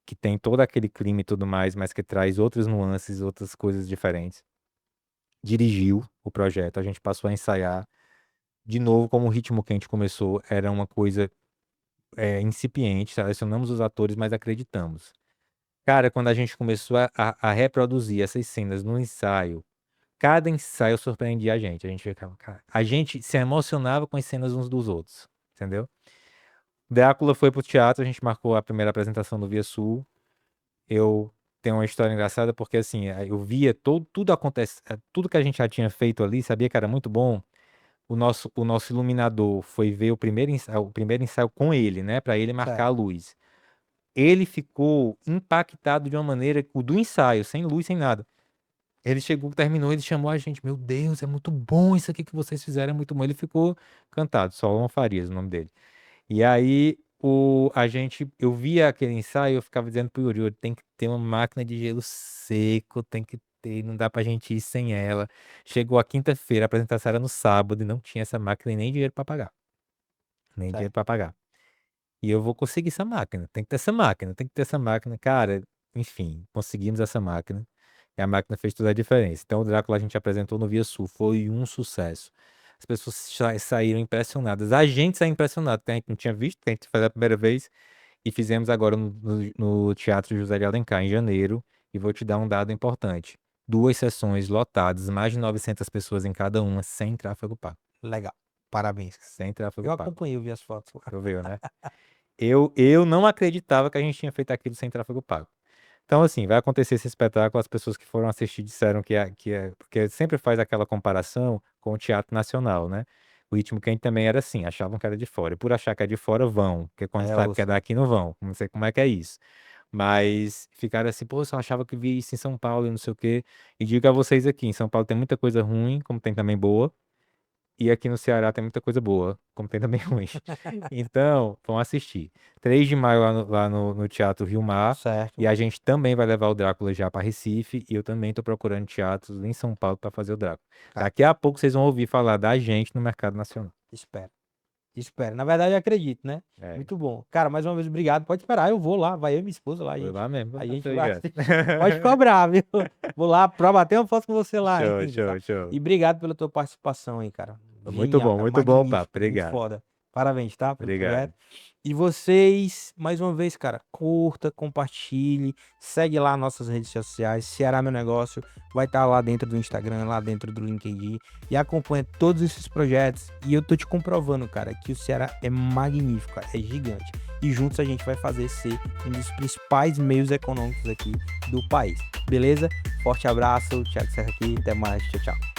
[SPEAKER 2] que tem todo aquele clima e tudo mais, mas que traz outras nuances, outras coisas diferentes. Dirigiu o projeto, a gente passou a ensaiar. De novo, como o Ritmo Quente começou, era uma coisa incipiente, selecionamos os atores, mas acreditamos. Cara, quando a gente começou a reproduzir essas cenas no ensaio, cada ensaio surpreendia a gente. A gente ficava, cara, a gente se emocionava com as cenas uns dos outros, entendeu? Drácula foi pro teatro, a gente marcou a primeira apresentação no Via Sul. Eu tenho uma história engraçada porque assim, eu via tudo acontece, tudo que a gente já tinha feito ali, sabia que era muito bom. O nosso iluminador foi ver o primeiro ensaio com ele, né, para ele marcar a
[SPEAKER 1] Certo.
[SPEAKER 2] luz. Ele ficou impactado de uma maneira o do ensaio, sem luz, sem nada. Ele chegou, terminou, ele chamou a gente, meu Deus, é muito bom isso aqui que vocês fizeram, é muito bom. Ele ficou encantado, Solon Farias, o nome dele. E aí, eu via aquele ensaio, eu ficava dizendo pro Yuri, tem que ter uma máquina de gelo seco, tem que ter, não dá pra gente ir sem ela. Chegou a quinta-feira, a apresentação era no sábado e não tinha essa máquina e nem dinheiro pra pagar. Nem dinheiro
[SPEAKER 1] Certo.
[SPEAKER 2] pra pagar. E eu vou conseguir essa máquina, tem que ter essa máquina, tem que ter essa máquina. Cara, enfim, conseguimos essa máquina. E a máquina fez toda a diferença. Então, o Drácula a gente apresentou no Via Sul, foi um sucesso. As pessoas saíram impressionadas. A gente saiu impressionado, porque a gente não tinha visto, porque a gente fez a primeira vez. E fizemos agora no Teatro José de Alencar, em janeiro. E vou te dar um dado importante. Duas sessões lotadas, mais de 900 pessoas em cada uma, sem tráfego pago.
[SPEAKER 1] Legal. Parabéns, cara.
[SPEAKER 2] Sem tráfego
[SPEAKER 1] Eu
[SPEAKER 2] pago.
[SPEAKER 1] acompanhei, eu vi as fotos lá.
[SPEAKER 2] Tu viu, né? Eu não acreditava que a gente tinha feito aquilo sem tráfego pago. Então, assim, vai acontecer esse espetáculo, as pessoas que foram assistir disseram porque sempre faz aquela comparação com o Teatro Nacional, né? O Ritmo Quente também era assim, achavam que era de fora. E por achar que é de fora, vão. Porque quando
[SPEAKER 1] É,
[SPEAKER 2] sabe que é
[SPEAKER 1] ouça.
[SPEAKER 2] daqui, não vão. Não sei como é que é isso. Mas ficaram assim, pô, eu só achava que via isso em São Paulo e não sei o quê. E digo a vocês aqui, em São Paulo tem muita coisa ruim, como tem também boa. E aqui no Ceará tem muita coisa boa, como tem também ruim. Então, vão assistir. 3 de maio lá no Teatro Rio Mar. E
[SPEAKER 1] Certo.
[SPEAKER 2] a gente também vai levar o Drácula já para Recife. E eu também tô procurando teatros em São Paulo para fazer o Drácula.
[SPEAKER 1] Cara,
[SPEAKER 2] Daqui a pouco vocês vão ouvir falar da gente no mercado nacional.
[SPEAKER 1] espera. Espera. Na verdade, eu acredito, né?
[SPEAKER 2] É,
[SPEAKER 1] Muito bom. Cara, mais uma vez, obrigado. Pode esperar, eu vou lá. Vai eu e minha esposa lá,
[SPEAKER 2] foi lá mesmo.
[SPEAKER 1] a
[SPEAKER 2] Tá
[SPEAKER 1] gente vai
[SPEAKER 2] ligado?
[SPEAKER 1] assistir. Pode cobrar, viu? Vou lá pra bater uma foto com você lá
[SPEAKER 2] Show,
[SPEAKER 1] ainda, tá?
[SPEAKER 2] show, show.
[SPEAKER 1] E obrado pela tua participação aí, cara. Genial, cara.
[SPEAKER 2] Muito bom, papo.
[SPEAKER 1] Magnífico. Muito
[SPEAKER 2] Obrigado.
[SPEAKER 1] foda. Parabéns, tá? Pelo
[SPEAKER 2] Obrigado.
[SPEAKER 1] projeto. E vocês, mais uma vez, cara, curta, compartilhe, segue lá nossas redes sociais, Ceará Meu Negócio, vai estar lá dentro do Instagram, lá dentro do LinkedIn, e acompanha todos esses projetos. E eu tô te comprovando, cara, que o Ceará é magnífico, cara, é gigante. E juntos a gente vai fazer ser um dos principais meios econômicos aqui do país. Beleza? Forte abraço, Thiago Serra aqui, até mais, tchau, tchau.